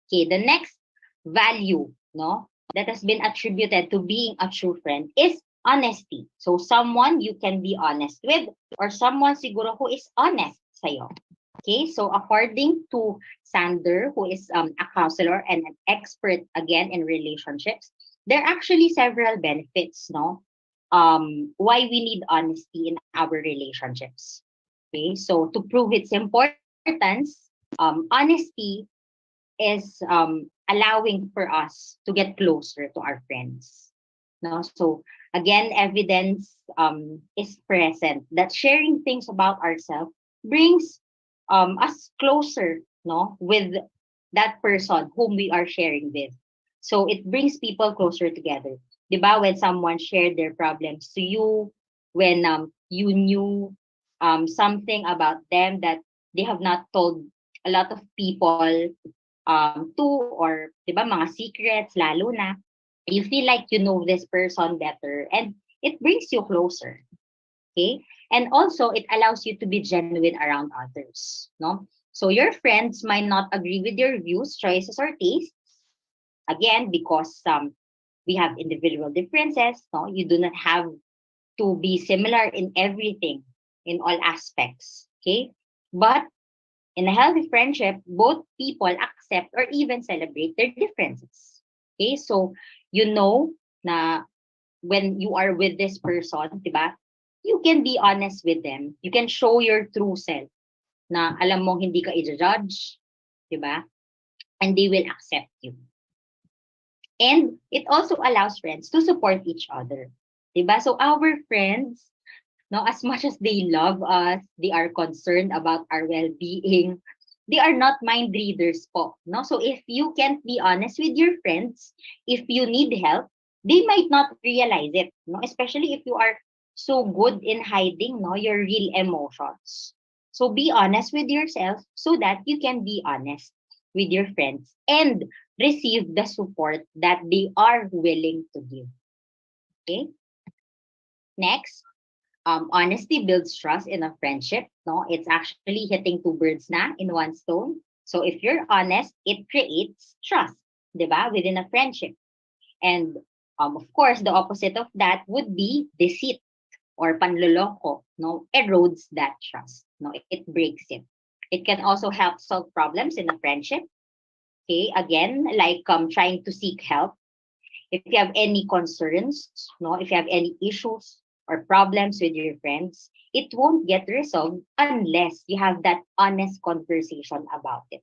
Okay, the next value, no, that has been attributed to being a true friend is honesty. So, someone you can be honest with or someone siguro who is honest sa'yo. Okay, so according to Sander, who is a counselor and an expert again in relationships, there are actually several benefits, no, why we need honesty in our relationships. Okay, so to prove its importance, honesty is allowing for us to get closer to our friends. No, so again, evidence is present that sharing things about ourselves brings us closer, no, with that person whom we are sharing with. So it brings people closer together. Diba? When someone shared their problems to you, when you knew something about them that they have not told a lot of people to, or diba, mga secrets, lalo na, you feel like you know this person better and it brings you closer. Okay? And also, it allows you to be genuine around others. No? So your friends might not agree with your views, choices, or tastes. Again, because we have individual differences. No? You do not have to be similar in everything, in all aspects. Okay? But in a healthy friendship, both people accept or even celebrate their differences. Okay? So, you know na when you are with this person, diba, you can be honest with them. You can show your true self na alam mong hindi ka i-judge, diba? And they will accept you. And it also allows friends to support each other. Diba? So our friends, no, as much as they love us, they are concerned about our well-being, they are not mind readers po. No? So if you can't be honest with your friends, if you need help, they might not realize it. No? Especially if you are so good in hiding, no, your real emotions. So be honest with yourself so that you can be honest with your friends and receive the support that they are willing to give. Okay? Next, honesty builds trust in a friendship. No, it's actually hitting two birds na in one stone. So if you're honest, it creates trust, diba, within a friendship. And of course, the opposite of that would be deceit or panloloko. No, erodes that trust. No, it breaks it. It can also help solve problems in a friendship. Okay, again, like trying to seek help. If you have any concerns, no, if you have any issues or problems with your friends, it won't get resolved unless you have that honest conversation about it.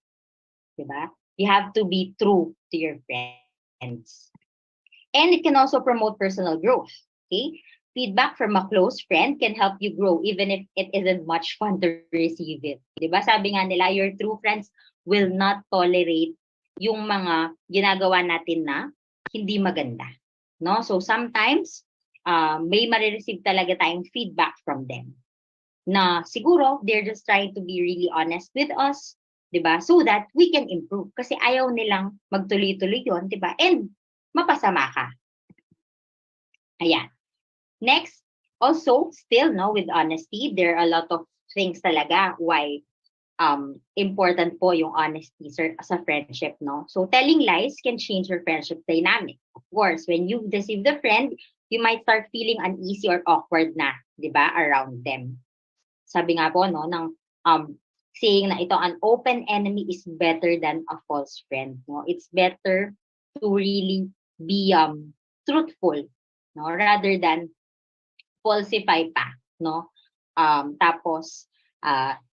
Diba? You have to be true to your friends. And it can also promote personal growth. Okay? Feedback from a close friend can help you grow even if it isn't much fun to receive it. Diba? Sabi nga nila, your true friends will not tolerate yung mga ginagawa natin na hindi maganda. No? So sometimes, may marireceive talaga tayong feedback from them na siguro they're just trying to be really honest with us, 'di ba? So that we can improve kasi ayaw nilang magtuloy-tuloy 'yon, 'di ba? And mapasama ka. Ayan. Next, also still with honesty, there are a lot of things talaga why important po yung honesty sa friendship, no? So telling lies can change your friendship dynamic. Of course, when you deceive the friend, you might start feeling uneasy or awkward na, 'di ba, around them. Sabi nga po ng saying na ito, an open enemy is better than a false friend, no? It's better to really be truthful, no, rather than falsify pa, no? Tapos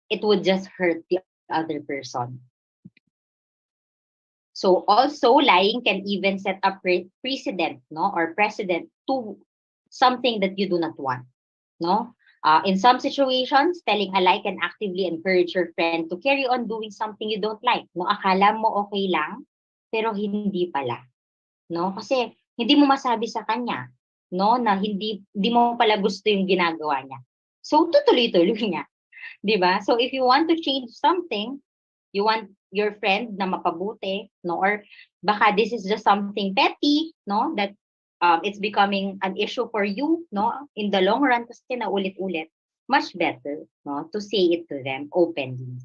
it would just hurt the other person. So also lying can even set up precedent, no, or precedent to something that you do not want, no? In some situations, telling a lie can actively encourage your friend to carry on doing something you don't like, no? Akala mo okay lang, pero hindi pala, no? Kasi hindi mo masabi sa kanya, no, na hindi mo pala gusto yung ginagawa niya. So tutuloy-tuloy niya. 'Di ba? So if you want to change something, you want your friend na mapabuti, no, or baka this is just something petty, no, that it's becoming an issue for you, no, in the long run kasi na ulit-ulit, much better, no, to say it to them openly.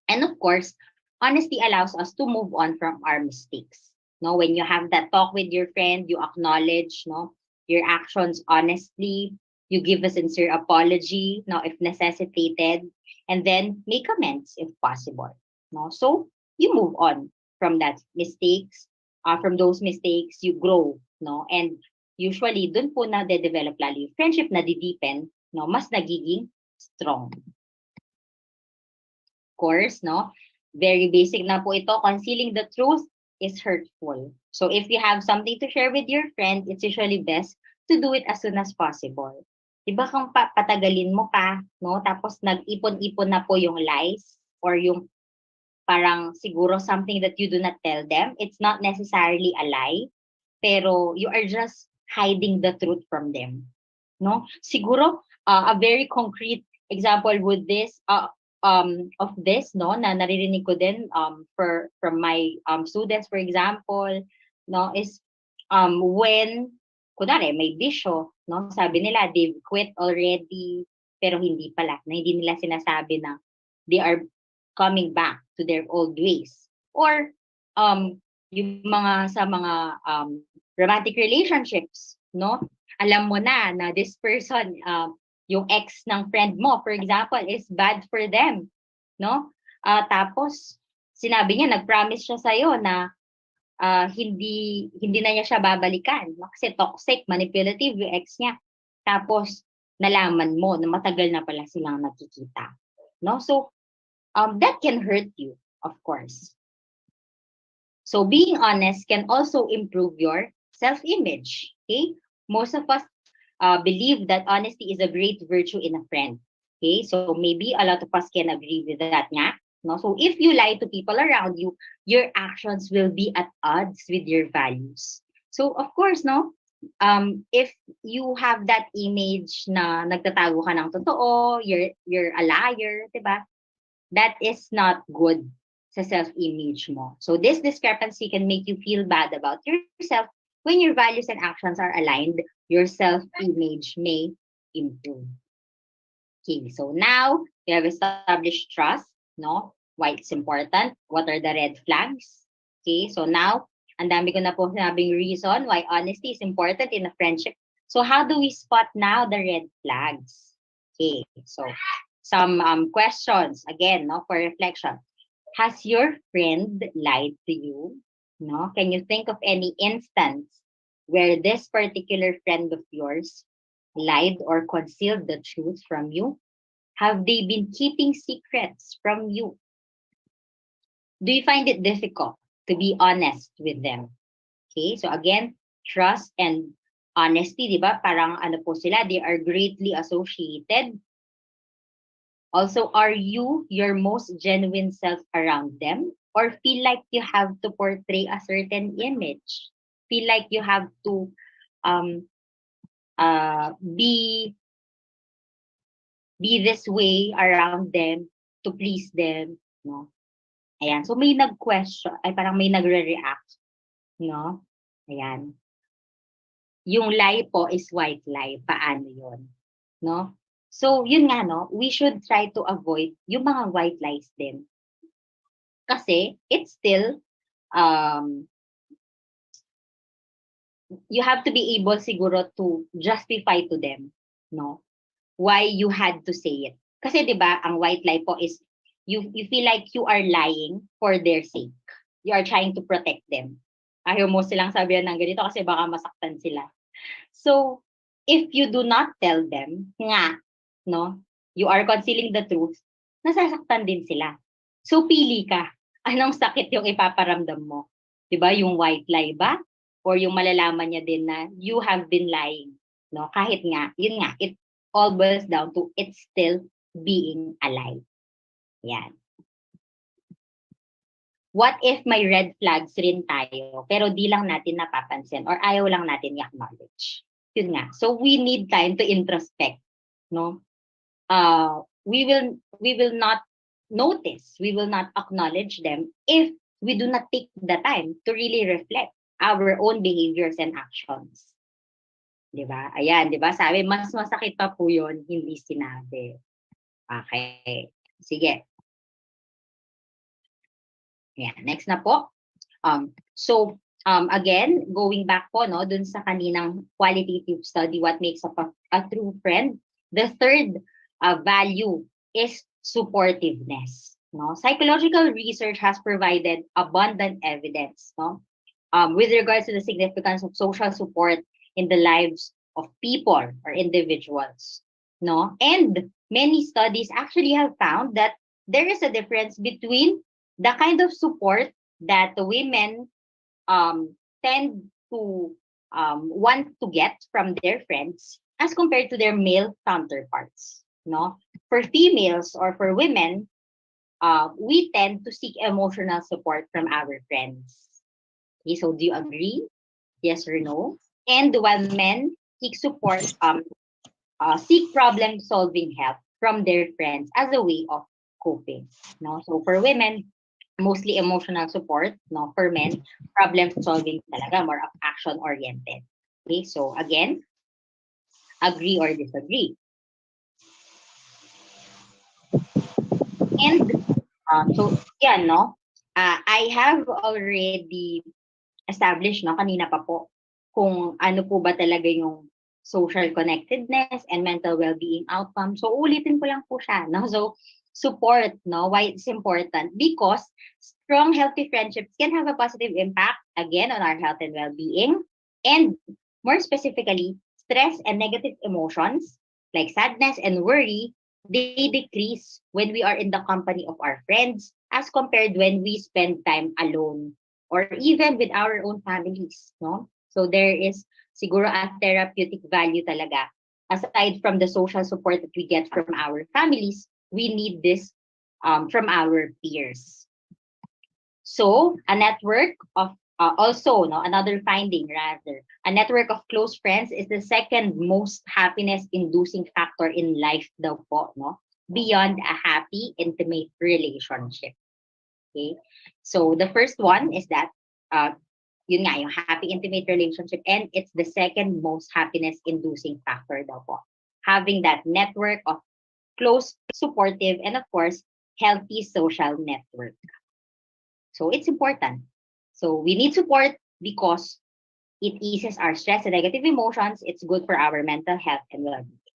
And of course, honesty allows us to move on from our mistakes. No, when you have that talk with your friend, you acknowledge, no, your actions honestly, you give a sincere apology, no, if necessitated, and then make amends if possible, no. So you move on from that mistakes, from those mistakes you grow, no, and usually dun po na de-develop lalo yung friendship na di-deepen, no, mas nagiging strong. Of course, no, very basic na po ito, concealing the truth is hurtful. So if you have something to share with your friend, it's usually best to do it as soon as possible. Diba kung patagalin mo pa, no, tapos nag-ipon-ipon na po yung lies or yung parang siguro something that you do not tell them, it's not necessarily a lie, pero you are just hiding the truth from them, no? Siguro a very concrete example with this of this, no, na naririnig ko din from my students, for example, no, is when kunwari may bisyo, no, sabi nila they've quit already, pero hindi pala, na hindi nila sinasabi na they are coming back to their old ways. Or yung mga sa mga romantic relationships, no, alam mo na this person, yung ex ng friend mo, for example, is bad for them, no? Tapos sinabi niya, nag-promise siya sa'yo na hindi na niya siya babalikan, no? Kasi toxic, manipulative yung ex niya. Tapos nalaman mo na matagal na pala silang nakikita, no? So that can hurt you, of course. So being honest can also improve your self-image. Okay, most of us believe that honesty is a great virtue in a friend. Okay, so maybe a lot of us can agree with that, nga. No, so if you lie to people around you, your actions will be at odds with your values. So of course, no, if you have that image na nagtatago ka ng totoo, you're a liar, diba? That is not good sa self-image mo. So this discrepancy can make you feel bad about yourself. When your values and actions are aligned, your self-image may improve. Okay, so now we have established trust, no? Why it's important, what are the red flags? Okay, so now, ang dami ko na po sinabing reason why honesty is important in a friendship. So how do we spot now the red flags? Okay, so some questions, again, no, for reflection. Has your friend lied to you? No? Can you think of any instance where this particular friend of yours lied or concealed the truth from you? Have they been keeping secrets from you? Do you find it difficult to be honest with them? Okay, so again, trust and honesty, di ba? Parang ano po sila, they are greatly associated. Also, are you your most genuine self around them? Or feel like you have to portray a certain image? Feel like you have to um, be this way around them to please them, no? Ayan. So may nag-question, ay parang may nagre-react, no? Ayan. Yung lie po is white lie. Paano yun? No? So, yun nga, no? We should try to avoid yung mga white lies din. Kasi, it's still, you have to be able siguro to justify to them, no? Why you had to say it. Kasi, di ba, ang white lie po is, you feel like you are lying for their sake. You are trying to protect them. Ayaw mo silang sabihan ng ganito kasi baka masaktan sila. So, if you do not tell them nga, no, you are concealing the truth, nasasaktan din sila. So, pili ka. Anong sakit yung ipaparamdam mo? Diba? Yung white lie ba? Or yung malalaman niya din na you have been lying. No? Kahit nga, yun nga, it all boils down to it's still being a lie. Yan. What if may red flags rin tayo, pero di lang natin napapansin or ayaw lang natin i-acknowledge? Yun nga. So we need time to introspect, no? We will not notice, we will not acknowledge them if we do not take the time to really reflect our own behaviors and actions. Diba? Ayan, diba? Sabi, mas masakit pa po yun, hindi sinabi. Okay. Sige. Ayan, next na po. Again, going back po, no, dun sa kaninang qualitative study, what makes up a true friend, the third value is supportiveness. No? Psychological research has provided abundant evidence, no, with regards to the significance of social support in the lives of people or individuals. No? And many studies actually have found that there is a difference between the kind of support that the women tend to want to get from their friends as compared to their male counterparts. No? For females or for women, we tend to seek emotional support from our friends. Okay, so do you agree? Yes or no? And while men seek support, seek problem-solving help from their friends as a way of coping. No? So for women, mostly emotional support, no? For men, problem solving talaga, more of action oriented. Okay, so again, agree or disagree. And so yan, no? I have already established, no, kanina pa po, kung ano po ba talaga yung social connectedness and mental well-being outcome. So ulitin ko lang po siya, no? So support, no? Why it's important? Because strong, healthy friendships can have a positive impact, again, on our health and well-being. And more specifically, stress and negative emotions, like sadness and worry, they decrease when we are in the company of our friends as compared when we spend time alone or even with our own families, no? So there is siguro a therapeutic value talaga. Aside from the social support that we get from our families, we need this from our peers. So a network of also, no, another finding rather, a network of close friends is the second most happiness-inducing factor in life daw po, no? Beyond a happy, intimate relationship. Okay? So the first one is that yun nga, yung happy, intimate relationship, and it's the second most happiness-inducing factor daw po. Having that network of close, supportive, and of course, healthy social network. So it's important. So we need support because it eases our stress and negative emotions. It's good for our mental health and well-being.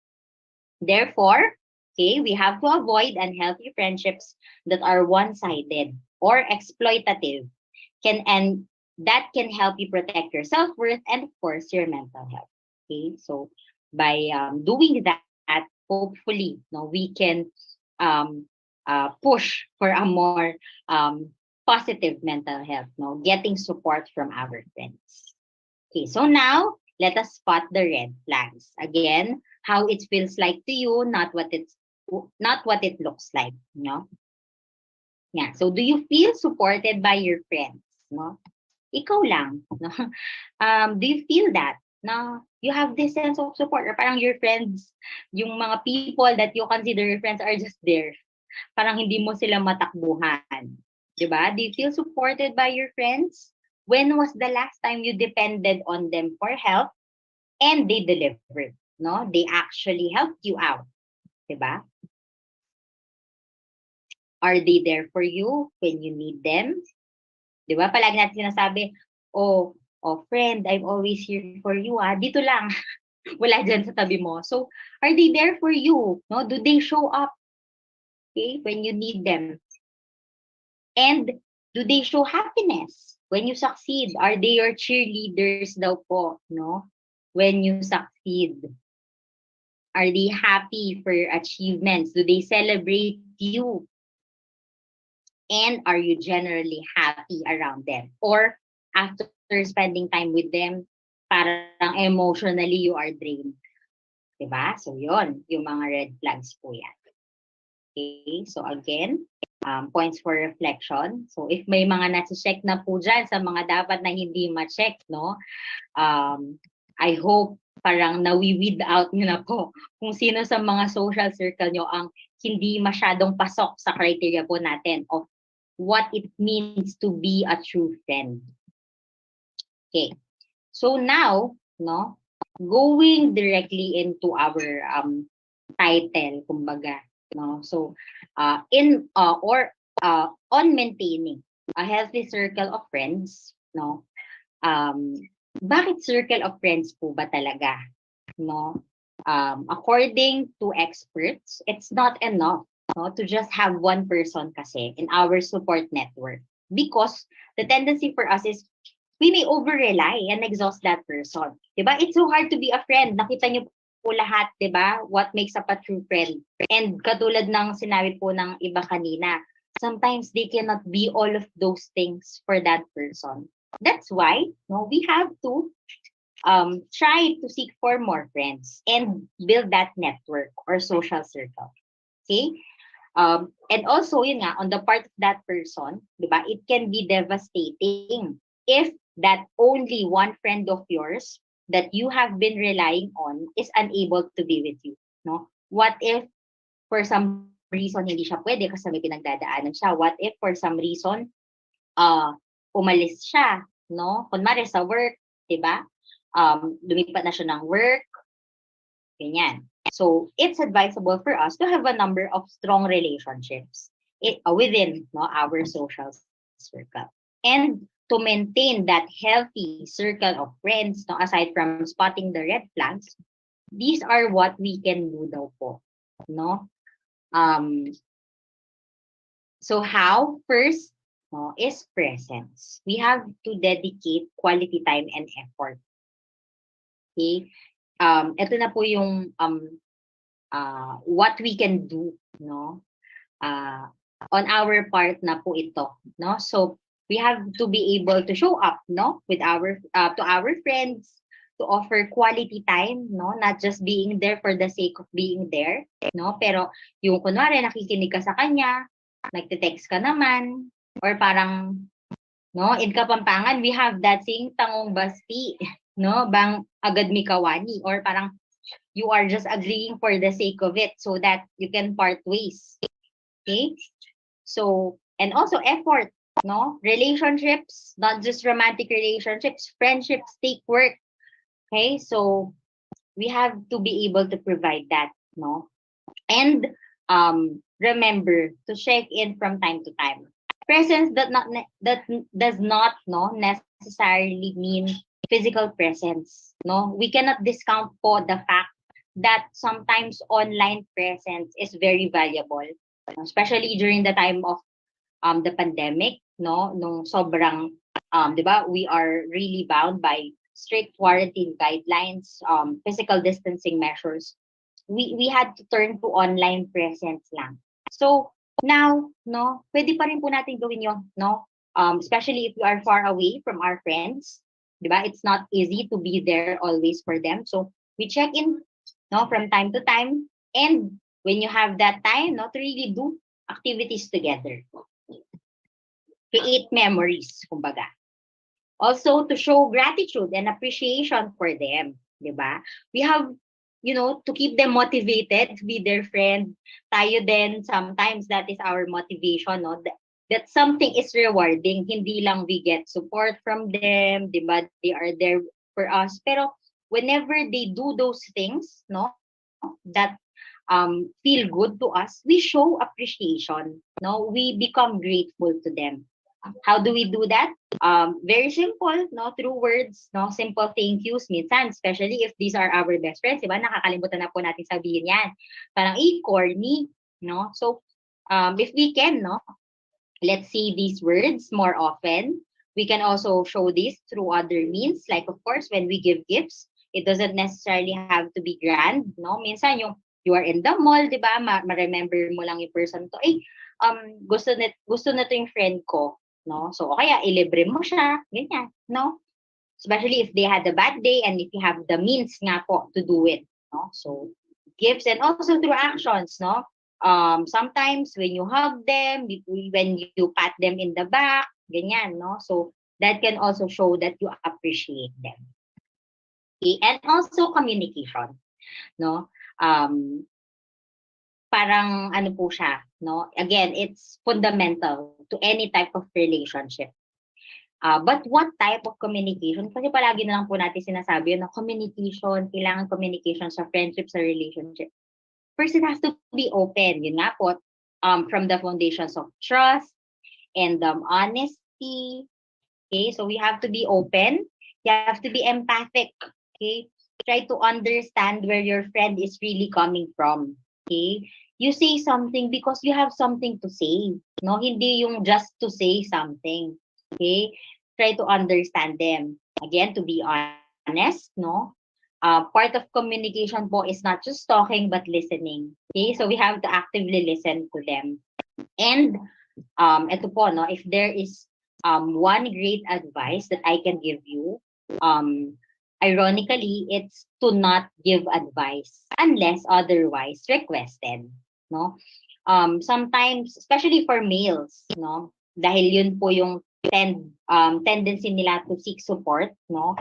Therefore, okay, we have to avoid unhealthy friendships that are one-sided or exploitative, and that can help you protect your self-worth and of course your mental health. Okay, so by doing that, hopefully, no, we can push for a more positive mental health, no, getting support from our friends. Okay, so now let us spot the red flags. Again, how it feels like to you, not what not what it looks like, no? Yeah. So do you feel supported by your friends, no? Ikaw lang, no? Do you feel that? No, you have this sense of support, or parang your friends, yung mga people that you consider your friends are just there. Parang hindi mo sila matakbuhan. Diba? Do you feel supported by your friends? When was the last time you depended on them for help and they delivered? No, they actually helped you out. Diba? Are they there for you when you need them? Diba? Palagi natin sinasabi, oh, friend, I'm always here for you. Dito lang. Wala dyan sa tabi mo. So, are they there for you? No? Do they show up, okay, when you need them? And do they show happiness when you succeed? Are they your cheerleaders daw po, no? When you succeed? Are they happy for your achievements? Do they celebrate you? And are you generally happy around them? Or after spending time with them, parang emotionally you are drained. Diba? So yun, yung mga red flags po yan. Okay, so again, points for reflection. So if may mga nasa-check na po dyan sa mga dapat na hindi ma-check, no? I hope parang nawi-weed out nyo na po kung sino sa mga social circle nyo ang hindi masyadong pasok sa criteria po natin of what it means to be a true friend. Okay. So now, no, going directly into our title, kumbaga, no. So on maintaining a healthy circle of friends, no. Bakit circle of friends po ba talaga, no? According to experts, it's not enough, no, to just have one person kasi in our support network, because the tendency for us is we may over-rely and exhaust that person. Diba? It's so hard to be a friend. Nakita niyo po lahat, diba? What makes up a true friend. And katulad ng sinabi po ng iba kanina, sometimes they cannot be all of those things for that person. That's why, no, we have to try to seek for more friends and build that network or social circle. Okay? And also, yun nga, on the part of that person, diba, it can be devastating if that only one friend of yours that you have been relying on is unable to be with you. No? What if for some reason hindi siya pwede kasi may pinagdadaanan siya? What if for some reason umalis siya, no? Kunwari sa work, diba? Lumipat na siya ng work, ganyan. So, it's advisable for us to have a number of strong relationships within, no, our social circle. And to maintain that healthy circle of friends, no, aside from spotting the red flags, these are what we can do daw po, no? So how? First, no, is presence. We have to dedicate quality time and effort. Okay? Ito na po yung what we can do, no? On our part na po ito, no? So we have to be able to show up, no, with our to our friends, to offer quality time, no, not just being there for the sake of being there, no, pero yung kunwari nakikinig ka sa kanya, nagte-text ka naman, or parang, no, in Kapampangan we have that saying, tangong basti, no, bang agad mi kawani, or parang you are just agreeing for the sake of it so that you can part ways. Okay? So, and also effort, no? Relationships, not just romantic relationships, friendships take work. Okay? So, we have to be able to provide that, no? And remember to check in from time to time. Presence that does not, no, necessarily mean physical presence, no? We cannot discount po the fact that sometimes online presence is very valuable, especially during the time of the pandemic, no? Nung sobrang, di ba, we are really bound by strict quarantine guidelines, physical distancing measures. We had to turn to online presence lang. So now, no, pwede pa rin po natin gawin yun, no? Especially if we are far away from our friends, di ba? It's not easy to be there always for them. So we check in, no, from time to time, and when you have that time, no, to really do activities together. Create memories, kumbaga. Also, to show gratitude and appreciation for them, di ba? We have, to keep them motivated to be their friend. Tayo din, sometimes that is our motivation, no? That something is rewarding. Hindi lang we get support from them, di ba? They are there for us. Pero whenever they do those things, no, that feel good to us, we show appreciation, no? We become grateful to them. How do we do that? Very simple, no? Through words, no? Simple thank yous. Minsan, especially if these are our best friends, diba? Nakakalimutan na po natin sabihin yan. Parang, corny, no? So, if we can, no? Let's say these words more often. We can also show this through other means. Like, of course, when we give gifts, it doesn't necessarily have to be grand, no? Minsan, you are in the mall, diba? Ma-remember mo lang yung person to. Gusto na to yung friend ko. No? So, kaya ilibre mo siya, ganyan, no? Especially if they had a bad day and if you have the means nga po to do it, no? So, gifts and also through actions, no? Sometimes when you hug them, when you pat them in the back, ganyan, no? So, that can also show that you appreciate them. Okay? And also communication, no? Parang ano po siya, no? Again, it's fundamental to any type of relationship. But what type of communication? Kasi palagi na lang po natin sinasabi na communication, kailangan communication sa friendship, sa relationship. First, it has to be open. Yun nga po, from the foundations of trust and honesty. Okay, so we have to be open. You have to be empathic. Okay, try to understand where your friend is really coming from. Okay, you say something because you have something to say, no? Hindi yung just to say something. Okay? Try to understand them. Again, to be honest, no? Part of communication po is not just talking but listening. Okay? So we have to actively listen to them. And ito po, no? If there is one great advice that I can give you, ironically, it's to not give advice unless otherwise requested. No? Sometimes, especially for males, no? Dahil yun po yung tendency nila to seek support, no?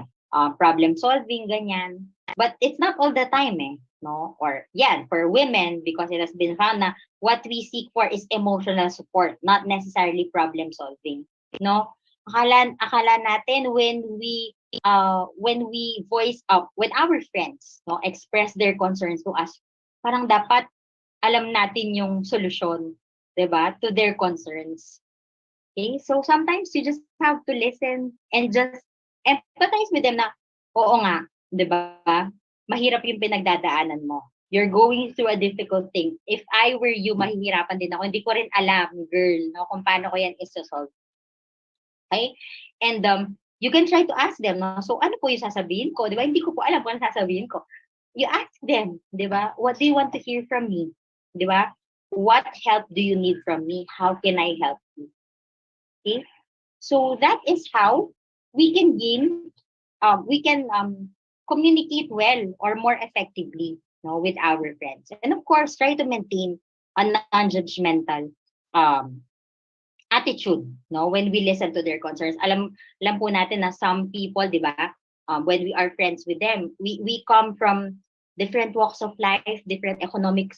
Problem solving, ganyan. But it's not all the time, no? Or, for women, because it has been found na what we seek for is emotional support, not necessarily problem solving, no? Akala natin when we voice up when our friends, no, express their concerns to us, parang dapat alam natin yung solusyon, 'di ba, to their concerns. Okay? So sometimes you just have to listen and just empathize with them na, oo nga, 'di ba? Mahirap yung pinagdadaanan mo. You're going through a difficult thing. If I were you, mahihirapan din ako. Hindi ko rin alam, girl, no, kung paano ko yan i-solve. Okay? And you can try to ask them, no? So ano po yung sasabihin ko? 'Di ba? Hindi ko po alam kung ano sasabihin ko. You ask them, 'di ba? What do you want to hear from me? 'Di ba? What help do you need from me? How can I help you? Okay? So that is how we can communicate well or more effectively, no, with our friends. And of course, try to maintain a non-judgmental attitude, no, when we listen to their concerns. Alam po natin na some people, 'di ba, when we are friends with them, we come from different walks of life, different economic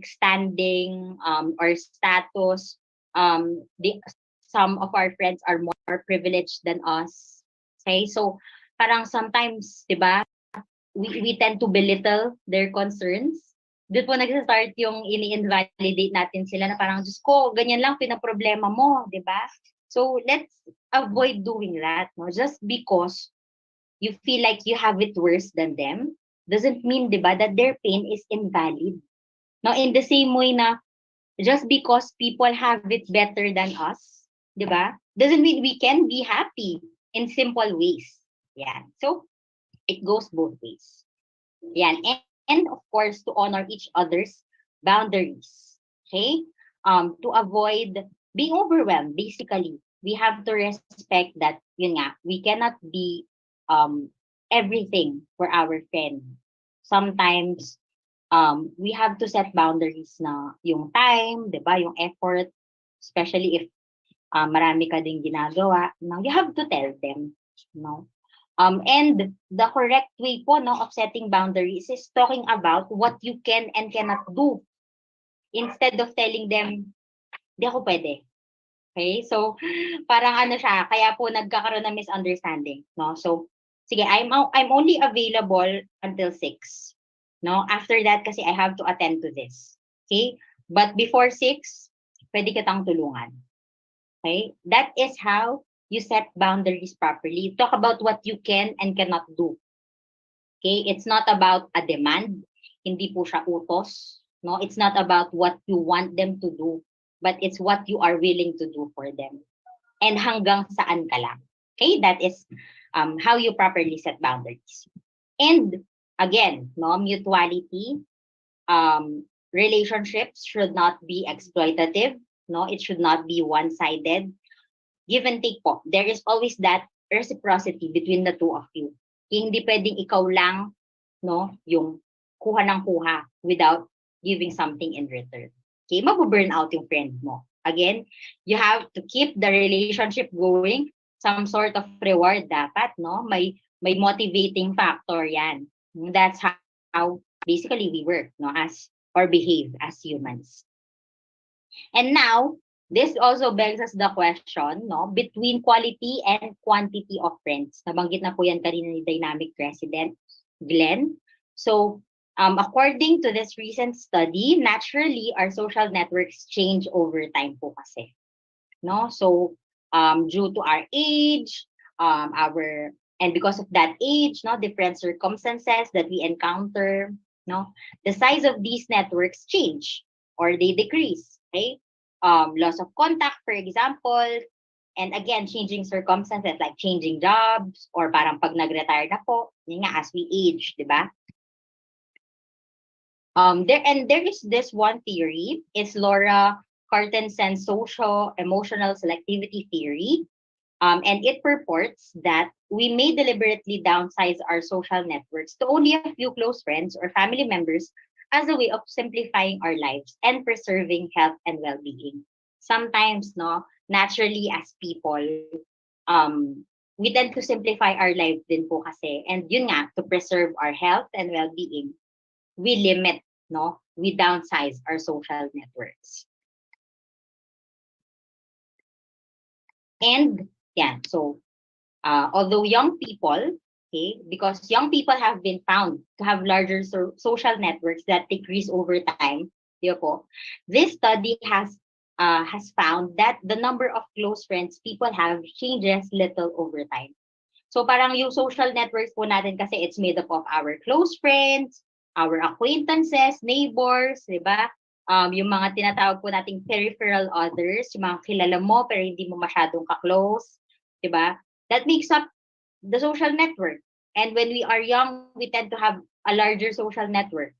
standing or status. Some of our friends are more privileged than us. Okay, so parang sometimes, 'di ba, we tend to belittle their concerns. Doon po nag-start yung ini-invalidate natin sila na parang, Diyos ko, ganyan lang pinaproblema mo, 'di ba? So let's avoid doing that, no? Just because you feel like you have it worse than them doesn't mean, 'di ba, that their pain is invalid. No, in the same way na just because people have it better than us, 'di ba, doesn't mean we can be happy in simple ways. Yeah. So it goes both ways. Yeah. And of course, to honor each other's boundaries. Okay? To avoid being overwhelmed, basically, we have to respect that, yun nga, we cannot be everything for our friend. Sometimes we have to set boundaries na yung time, di ba, yung effort, especially if marami ka ding ginagawa, no, you have to tell them, no. And the correct way po, no, of setting boundaries is talking about what you can and cannot do instead of telling them, di ako pwede. Okay? So, parang ano siya, kaya po nagkakaroon ng misunderstanding, no? So, sige, I'm only available until 6. No? After that, kasi I have to attend to this. Okay? But before 6, pwede kitang tulungan. Okay? That is how you set boundaries properly. You talk about what you can and cannot do. Okay? It's not about a demand. Hindi po siya utos. No? It's not about what you want them to do, but it's what you are willing to do for them. And hanggang saan ka lang. Okay? That is how you properly set boundaries. And again, no, mutuality, relationships should not be exploitative. No, it should not be one-sided. Give and take po. There is always that reciprocity between the two of you. Hindi pwedeng ikaw lang, no, yung kuha ng kuha without giving something in return. Okay, mabu-burn out yung friend mo. Again, you have to keep the relationship going. Some sort of reward dapat, no? May motivating factor yan. That's how basically we work, no, as or behave as humans. And now, this also begs us the question, no, between quality and quantity of friends. Nabanggit na po yan kanina ni Dynamic President Glenn. So, according to this recent study, naturally, our social networks change over time po kasi. No? So, due to our age, and because of that age, no, different circumstances that we encounter, no, the size of these networks change or they decrease. Okay, loss of contact, for example, and again, changing circumstances like changing jobs or parang pag nag-retire na po, yun nga, as we age, di ba? There is this one theory, it's Laura Cartensen's social emotional selectivity theory. And it purports that we may deliberately downsize our social networks to only a few close friends or family members as a way of simplifying our lives and preserving health and well-being. Sometimes, no, naturally as people, we tend to simplify our lives din po kasi. And yun nga, to preserve our health and well-being, we limit, no, we downsize our social networks. And yeah, so although young people, okay, because young people have been found to have larger social networks that decrease over time, po, this study has found that the number of close friends people have changes little over time. So parang yung social networks po natin kasi it's made up of our close friends, our acquaintances, neighbors, di ba? Yung mga tinatawag po nating peripheral others, yung mga kilala mo pero hindi mo masyadong ka-close, di ba? That makes up the social network. And when we are young, we tend to have a larger social network.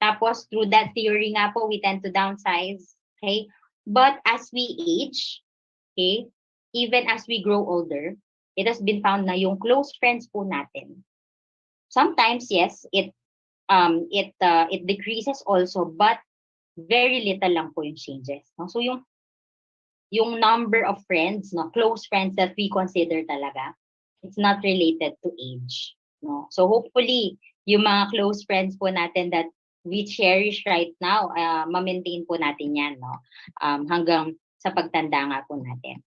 Tapos, through that theory nga po, we tend to downsize, okay? But as we age, okay, even as we grow older, it has been found na yung close friends po natin, sometimes, yes, it decreases also, but very little lang po yung changes. No? So yung number of friends, no, close friends that we consider talaga, it's not related to age. No? So hopefully, yung mga close friends po natin that we cherish right now, ma-maintain po natin yan, no? Hanggang sa pagtanda nga po natin.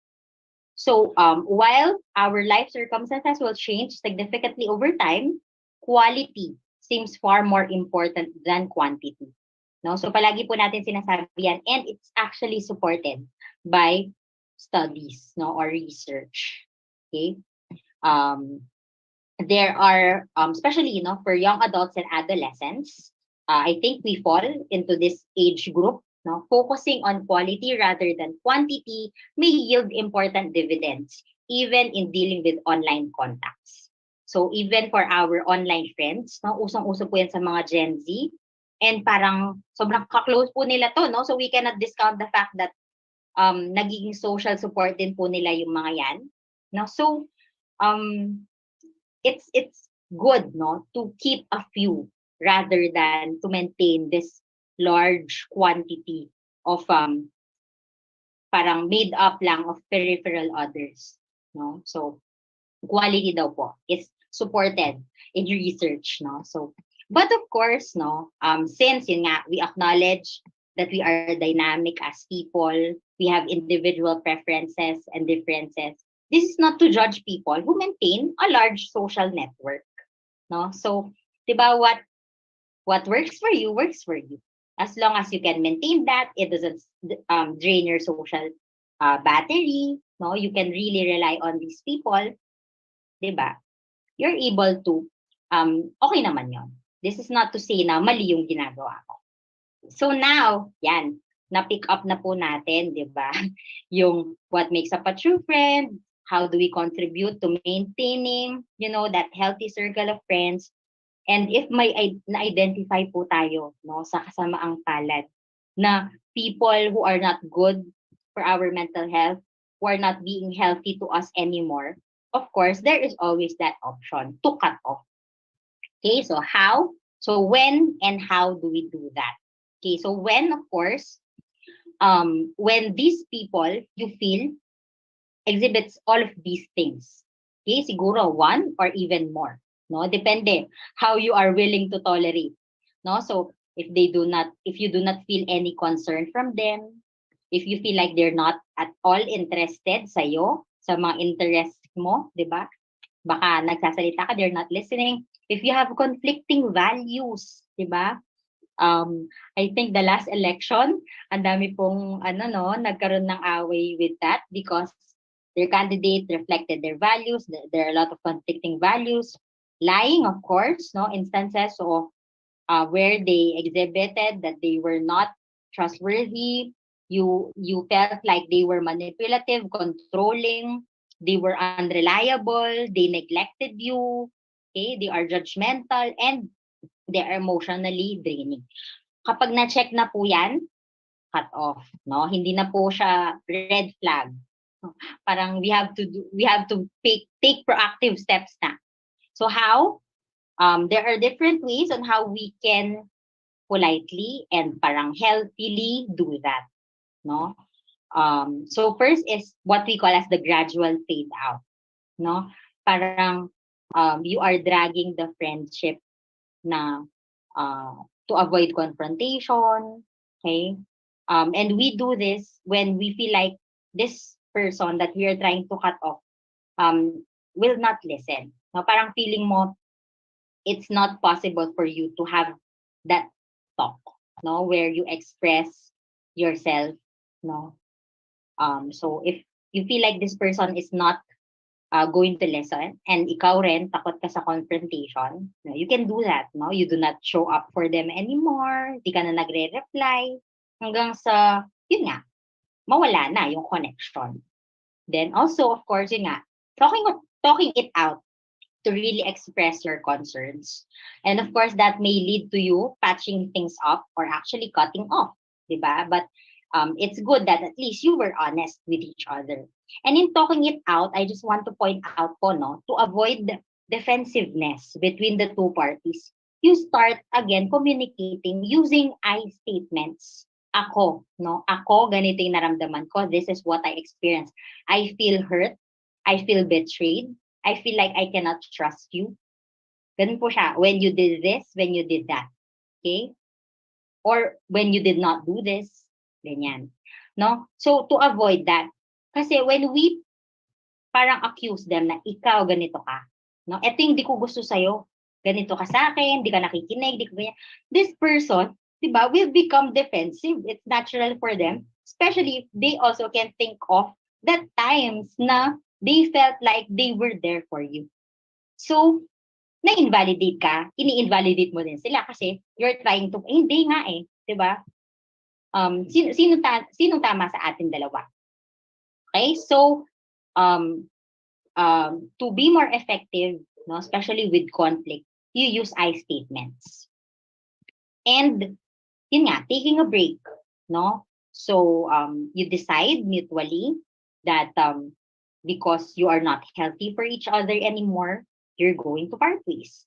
So while our life circumstances will change significantly over time, quality seems far more important than quantity. No? So palagi po natin sinasabi yan, and it's actually supported by studies, no, or research. Okay? There are, especially, you know, for young adults and adolescents, I think we fall into this age group. No? Focusing on quality rather than quantity may yield important dividends, even in dealing with online contacts. So even for our online friends, no, usong-uso po yan sa mga Gen Z, and parang sobrang ka-close po nila to, no? So we cannot discount the fact that nagiging social support din po nila yung mga yan. No? So it's good, no, to keep a few rather than to maintain this large quantity of parang made up lang of peripheral others, no? So quality daw po is supported in research, no? So but of course, no, since yun nga, we acknowledge that we are dynamic as people, we have individual preferences and differences. This is not to judge people who maintain a large social network, no? So, 'di ba, what works for you works for you. As long as you can maintain that, it doesn't drain your social battery, no? You can really rely on these people, 'di ba? You're able to okay naman 'yon. This is not to say na mali yung ginagawa ko. So now, yan, na-pick up na po natin, 'di ba? Yung what makes up a true friend, how do we contribute to maintaining, that healthy circle of friends. And if may na-identify po tayo, no, sa kasamaang palad na people who are not good for our mental health, who are not being healthy to us anymore, of course, there is always that option to cut off. Okay, so how? So when and how do we do that? Okay, so when, of course, when these people you feel exhibits all of these things. Okay, siguro one or even more. No, depende how you are willing to tolerate. No, so if you do not feel any concern from them, if you feel like they're not at all interested sa'yo, sa mga interest mo, di ba? Baka nagsasalita ka, they're not listening. If you have conflicting values, di ba? I think the last election, ang dami pong nagkaroon ng away with that because their candidate reflected their values. There are a lot of conflicting values. Lying, of course, no, instances of where they exhibited that they were not trustworthy. You felt like they were manipulative, controlling, they were unreliable, they neglected you, okay, they are judgmental, and they are emotionally draining. Kapag na-check na po yan, cut off, no? Hindi na po siya red flag. Parang we have to take proactive steps na. So how? There are different ways on how we can politely and parang healthily do that, no? So first is what we call as the gradual fade out, no? Parang you are dragging the friendship na to avoid confrontation, okay? And we do this when we feel like this person that we are trying to cut off will not listen. No, parang feeling mo it's not possible for you to have that talk, no, where you express yourself, no. So if you feel like this person is not going to listen and ikaw rin takot ka sa confrontation, no, you can do that, no. You do not show up for them anymore, di ka na nagre-reply hanggang sa yun nga mawala na yung connection. Then also, of course, yun nga, talking it out to really express your concerns. And of course, that may lead to you patching things up or actually cutting off, diba? But it's good that at least you were honest with each other. And in talking it out, I just want to point out po, no, to avoid defensiveness between the two parties, you start again communicating using I statements. Ako, no? Ako, ganito yung naramdaman ko. This is what I experienced. I feel hurt. I feel betrayed. I feel like I cannot trust you. Ganun po siya. When you did this, when you did that. Okay? Or when you did not do this, ganyan. No? So, to avoid that. Kasi when we parang accuse them na ikaw ganito ka, no? Ito yung di ko gusto sa'yo. Ganito ka sa akin, di ka nakikinig, di ka ganyan. This person, diba, will become defensive. It's natural for them, especially if they also can think of the times na they felt like they were there for you. So, na-invalidate ka, ini-invalidate mo din sila kasi you're trying to, hindi nga eh, diba? Sino tama sa atin dalawa? Okay, so, to be more effective, no, especially with conflict, you use I statements. And yun nga, taking a break, no? So you decide mutually that because you are not healthy for each other anymore, you're going to part ways.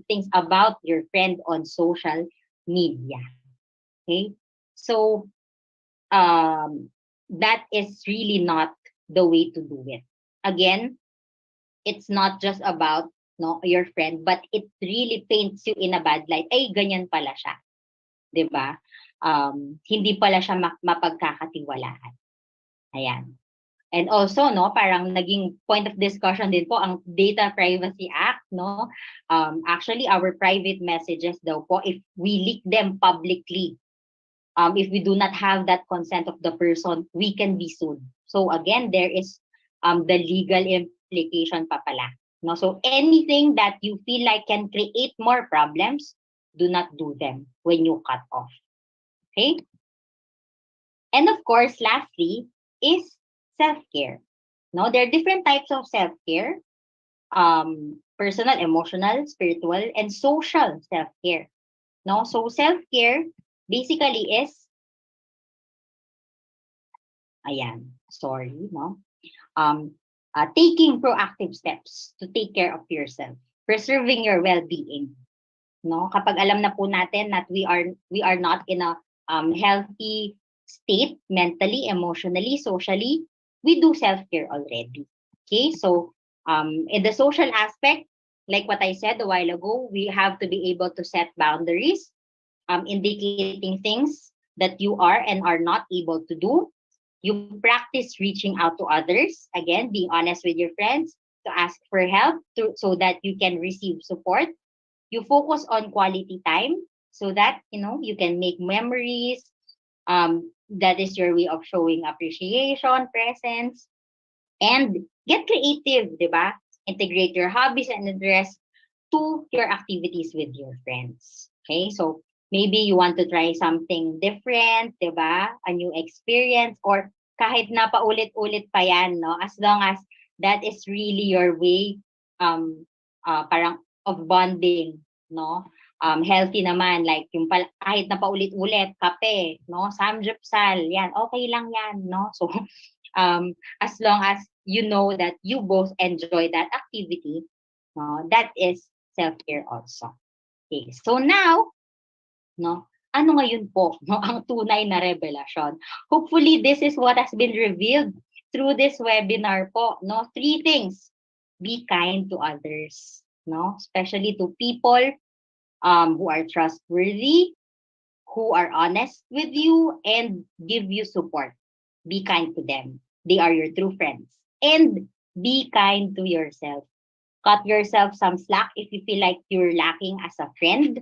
negative things about your friend on social media. Okay? So, that is really not the way to do it. Again, it's not just about your friend, but it really paints you in a bad light. Ay, ganyan pala siya. 'Di ba? Hindi pala siya mapagkakatiwalaan. Ayan. And also, parang naging point of discussion din po ang Data Privacy Act, actually, our private messages daw po, if we leak them publicly, if we do not have that consent of the person, we can be sued. So again, there is the legal implication pa pala. So anything that you feel like can create more problems, do not do them when you cut off. Okay? And of course, lastly, is self-care. There are different types of self-care. Personal, emotional, spiritual, and social self-care. So self-care basically is, taking proactive steps to take care of yourself, preserving your well-being. Kapag alam na po natin that we are not in a healthy state, mentally, emotionally, socially, we do self-care already. Okay, so in the social aspect, like what I said a while ago, we have to be able to set boundaries, indicating things that you are and are not able to do. You practice reaching out to others, again, being honest with your friends, to ask for help so that you can receive support. You focus on quality time so that, you can make memories. That is your way of showing appreciation, presence, and get creative, diba? Integrate your hobbies and interests to your activities with your friends. Okay, so maybe you want to try something different, diba? A new experience, or kahit na paulit-ulit pa yan, as long as that is really your way, parang of bonding, healthy naman, like yung kahit na paulit-ulit, kape, samgyupsal, yan, okay lang yan, So, as long as you know that you both enjoy that activity, that is self-care also. Okay, so now, ano ngayon po, ang tunay na revelasyon? Hopefully, this is what has been revealed through this webinar po, 3 things. Be kind to others, especially to people who are trustworthy, who are honest with you, and give you support. Be kind to them. They are your true friends. And be kind to yourself. Cut yourself some slack if you feel like you're lacking as a friend.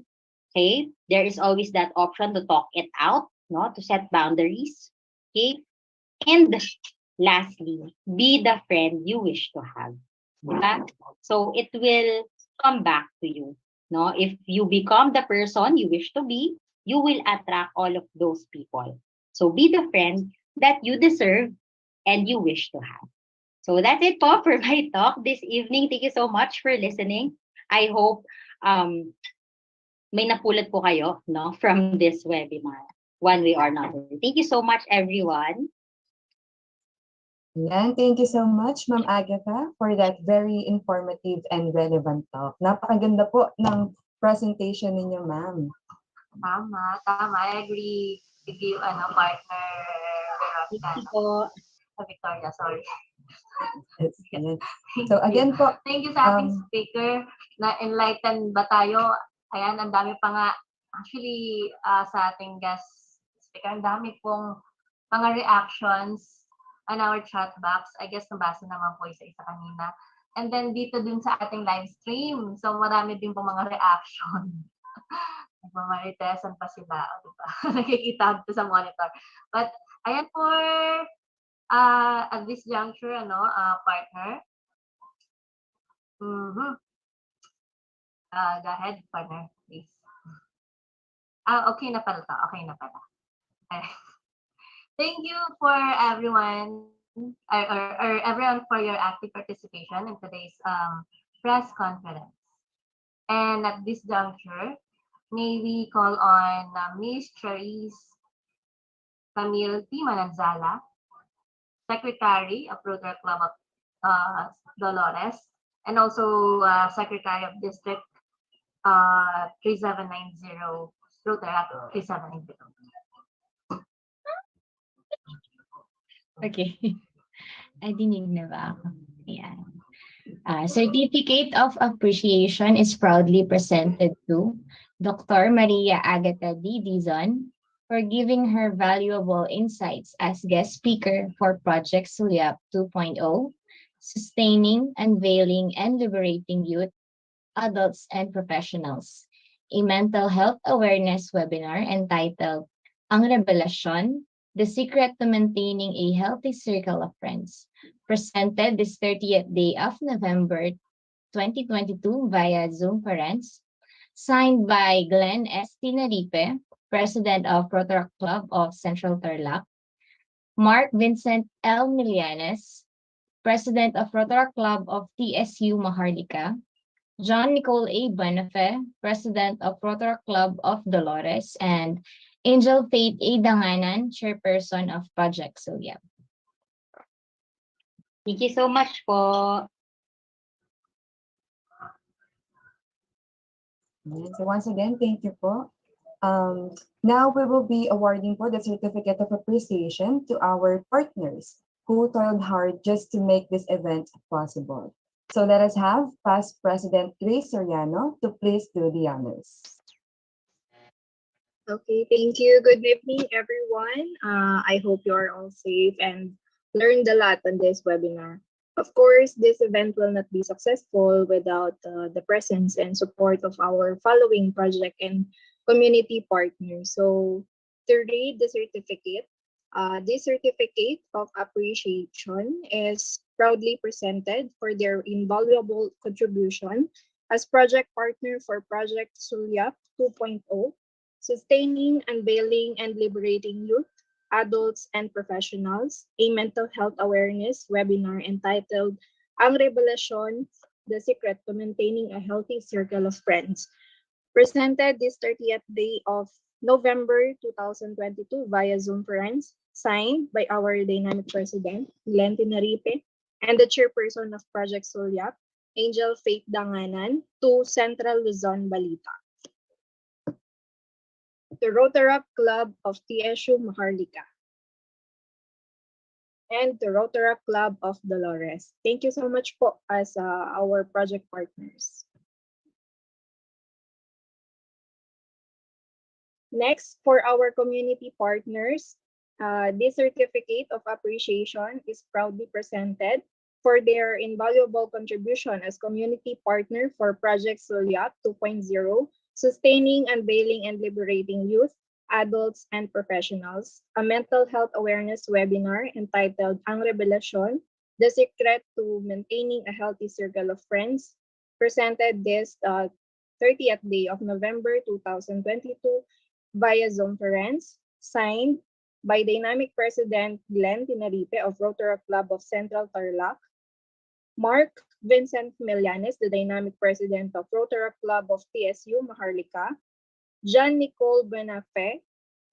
Okay? There is always that option to talk it out, to set boundaries. Okay? And lastly, be the friend you wish to have. Diba? So it will come back to you. If you become the person you wish to be, you will attract all of those people. So be the friend that you deserve and you wish to have. So that's it po for my talk this evening. Thank you so much for listening. I hope may napulot po kayo from this webinar. one way or another. Thank you so much, everyone. Yan, thank you so much, Ma'am Agatha, for that very informative and relevant talk. Napakaganda po ng presentation ninyo, ma'am. Tama. I agree with you, partner Veronica. Victoria, sorry. Yes. So again po, thank you sa ating speaker. Na-enlighten ba tayo? Ayan, ang dami pa nga. Actually, sa ating guest speaker, ang dami pong mga reactions on our chat box. I guess nabasa naman po isa-isa kanina. And then dito dun sa ating live stream. So marami din po mga reaction. Nagmamaritesan pa sila. Diba? Nakikita dito sa monitor. But ayan for at this juncture, partner. Go ahead, partner, please. Okay na pala to. Okay na pala. Thank you for everyone, or everyone for your active participation in today's press conference. And at this juncture, may we call on Ms. Charisse Camille T. Mananzala, Secretary of Rotary Club of Dolores, and also Secretary of District 3790, Rotary 3790. Okay. Dinig na ba ako? Ayan. Certificate of Appreciation is proudly presented to Dr. Maria Agatha D. Dizon for giving her valuable insights as guest speaker for Project SULYAP 2.0, Sustaining, Unveiling, and Liberating Youth, Adults, and Professionals, a mental health awareness webinar entitled Ang Revelasyon, The Secret to Maintaining a Healthy Circle of Friends, presented this 30th day of November 2022 via Zoom conference, signed by Glenn S. Tinaripe, President of Rotary Club of Central Tarlac, Mark Vincent L. Milianes, President of Rotary Club of TSU Maharlika, John Nicole A. Banafe, President of Rotary Club of Dolores, and Angel Faith A. Danganan, Chairperson of Project SULYAP. Thank you so much po. So once again, thank you po. Now we will be awarding po the Certificate of Appreciation to our partners who toiled hard just to make this event possible. So let us have past President Grace Soriano to please do the honors. Okay, thank you. Good evening, everyone. I hope you are all safe and learned a lot on this webinar. Of course, this event will not be successful without the presence and support of our following project and community partners. So to read the certificate, this certificate of appreciation is proudly presented for their invaluable contribution as project partner for Project SULYAP 2.0, Sustaining, Unveiling, and Liberating Youth, Adults, and Professionals, a mental health awareness webinar entitled Ang Revelasyon, The Secret to Maintaining a Healthy Circle of Friends, presented this 30th day of November 2022 via Zoom conference, signed by our dynamic president, Glenn Tinaripe, and the chairperson of Project SULYAP, Angel Faith Danganan, to Central Luzon, Balita. The Rotary Club of TSU Maharlika, and the Rotary Club of Dolores. Thank you so much po as our project partners. Next, for our community partners, this certificate of appreciation is proudly presented for their invaluable contribution as community partner for Project SULYAP 2.0, Sustaining, Unveiling, and Liberating Youth, Adults, and Professionals, a mental health awareness webinar entitled Ang Revelasyon, The Secret to Maintaining a Healthy Circle of Friends, presented this 30th day of November 2022 via Zoom conference, signed by Dynamic President Glenn Tinaripe of Rotary Club of Central Tarlac, Mark Vincent Milianes, the Dynamic President of Rotary Club of TSU Maharlika, John Nicole Banafe,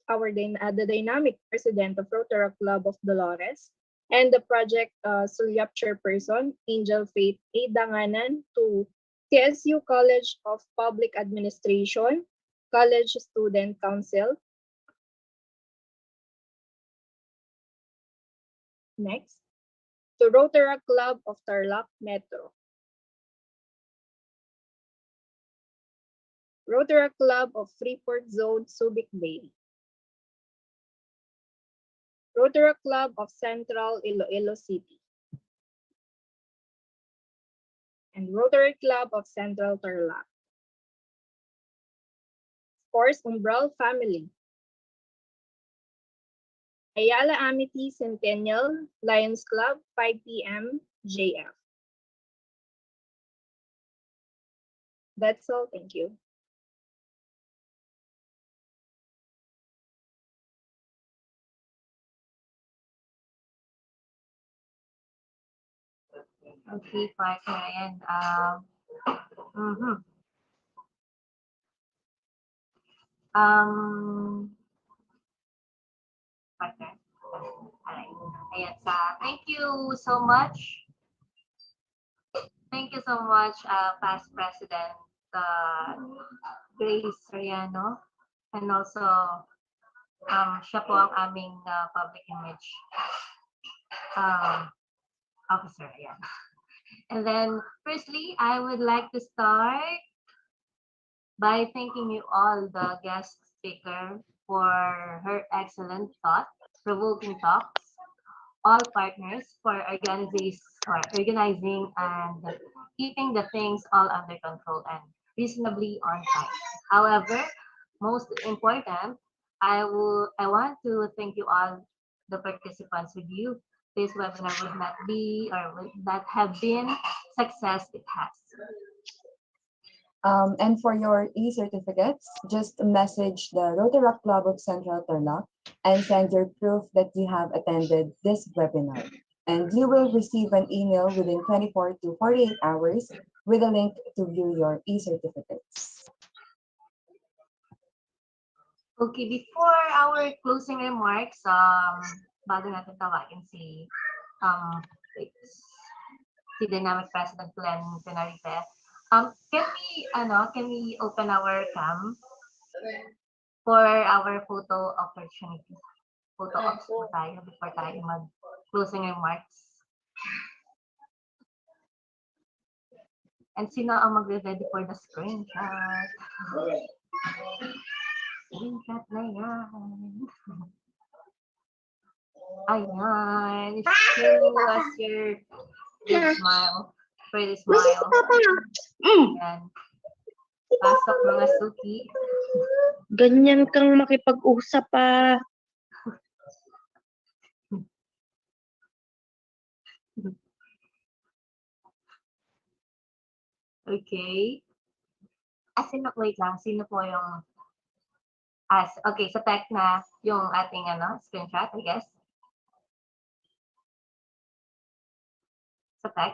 the dynamic president of Rotaract Club of Dolores, and the project SULYAP chairperson, Angel Faith A. Danganan, to TSU College of Public Administration, College Student Council. Next, to Rotaract Club of Tarlac Metro. Rotaract Club of Freeport Zone, Subic Bay. Rotaract Club of Central Iloilo City. And Rotary Club of Central Tarlac. Of course, Umbral Family. Ayala Amity Centennial Lions Club, 5 p.m. JF. That's all. Thank you. Okay, partner. And partner. Alright. Ayan, thank you so much. Thank you so much, past President Grace Soriano, and also siya po ang aming public image officer. Ayan. And then, firstly, I would like to start by thanking you all, the guest speaker, for her excellent thought-provoking talks, all partners for organizing and keeping the things all under control and reasonably on time. However, most important, I want to thank you all, the participants. With you, this webinar would not be, or would not have been success it has. And for your e-certificates, just message the Rotaract Club of Central Tarlac and send your proof that you have attended this webinar. And you will receive an email within 24 to 48 hours with a link to view your e-certificates. Okay, before our closing remarks, bago natin tawagin si Dynamic President Glenn Tenerife, can we open our cam for our photo opportunity? Photo ops po tayo before tayo mag-closing remarks. And sino ang magre-ready for the screenshot? Screenshot na yan. Ayan. Show us your big smile. Pretty smile. Ayan. Pasok mga suki. Ganyan kang makipag-usap pa. Okay. Wait lang. Sino po yung... okay, sa tech na yung ating screenshot, I guess. Sa tech.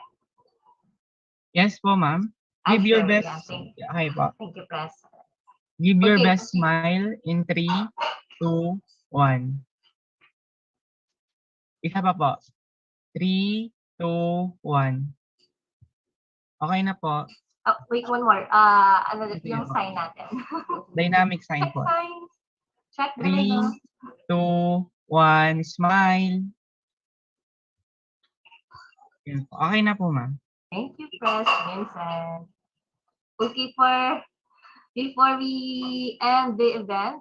Yes po, ma'am. Give your best. Yeah, Hi po. Thank you, Press. Give your best smile in 3, 2, 1. Isa pa po. 3, 2, 1. Okay na po. Wait, one more. Yung sign natin. Dynamic sign po. Check 3, 2, 1. Smile. Okay na po, ma'am. Thank you, Press Vincent. Okay, before we end the event,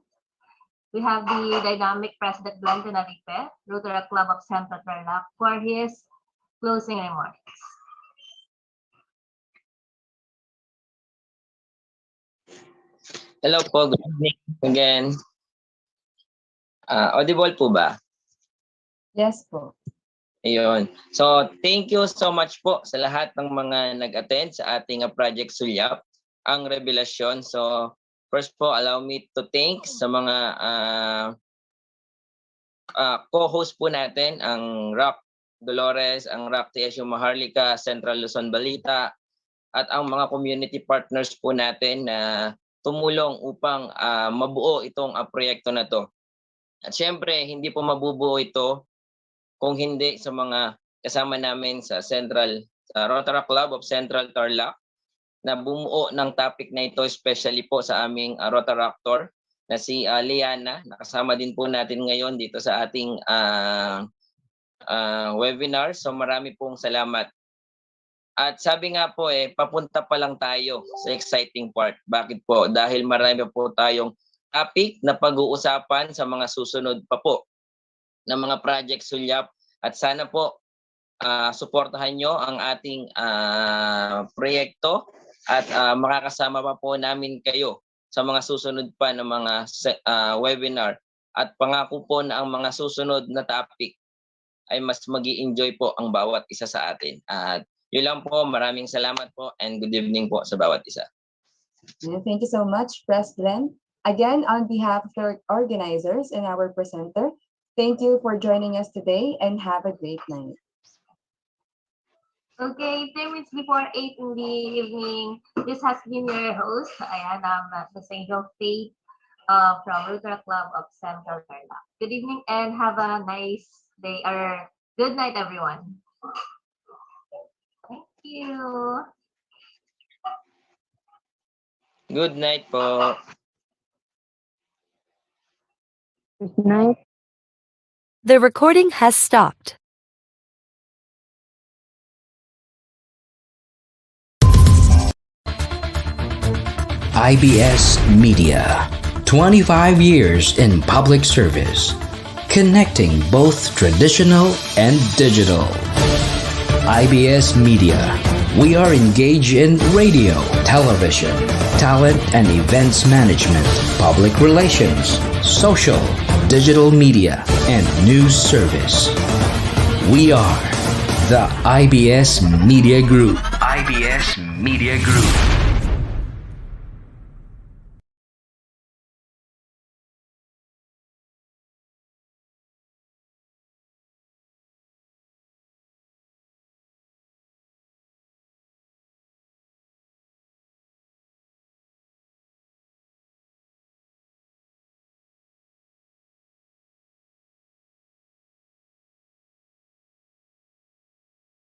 we have the Dynamic President Glenn Tenerife, Rotaract Club of Central Tarlac, for his closing remarks. Hello po, good evening again. Audible po ba? Yes po. Ayun. So, thank you so much po sa lahat ng mga nag-attend sa ating Project SULYAP, ang revelasyon. So, first po, allow me to thank sa mga co-host po natin, ang RAC Dolores, ang RAC TSU Maharlika, Central Luzon Balita, at ang mga community partners po natin na tumulong upang mabuo itong proyekto na to. At syempre, hindi po mabubuo ito kung hindi sa mga kasama namin sa Rotary Club of Central Tarlac na bumuo ng topic na ito, especially po sa aming Rotaractor na si Liana. Nakasama din po natin ngayon dito sa ating webinar. So marami pong salamat. At sabi nga po papunta pa lang tayo sa exciting part. Bakit po? Dahil marami po tayong topic na pag-uusapan sa mga susunod pa po ng mga project sulyap. At sana po suportahan nyo ang ating proyekto at makakasama pa po namin kayo sa mga susunod pa ng mga webinar. At pangako po na ang mga susunod na topic ay mas magi-enjoy po ang bawat isa sa atin. At yun lang po, maraming salamat po and good evening po sa bawat isa. Thank you so much, Pres Glenn. Again, on behalf of our organizers and our presenter, thank you for joining us today and have a great night. Okay, 10 minutes before 8 in the evening, this has been your host. Ayan, the Angel Faith from Rotary Club of Central Tarlac. Good evening and have a nice day or good night, everyone. Thank you. Good night po. Good night. The recording has stopped. IBS Media, 25 years in public service, connecting both traditional and digital. IBS Media, we are engaged in radio, television, talent and events management, public relations, social, digital media, and news service. We are the IBS Media Group. IBS Media Group.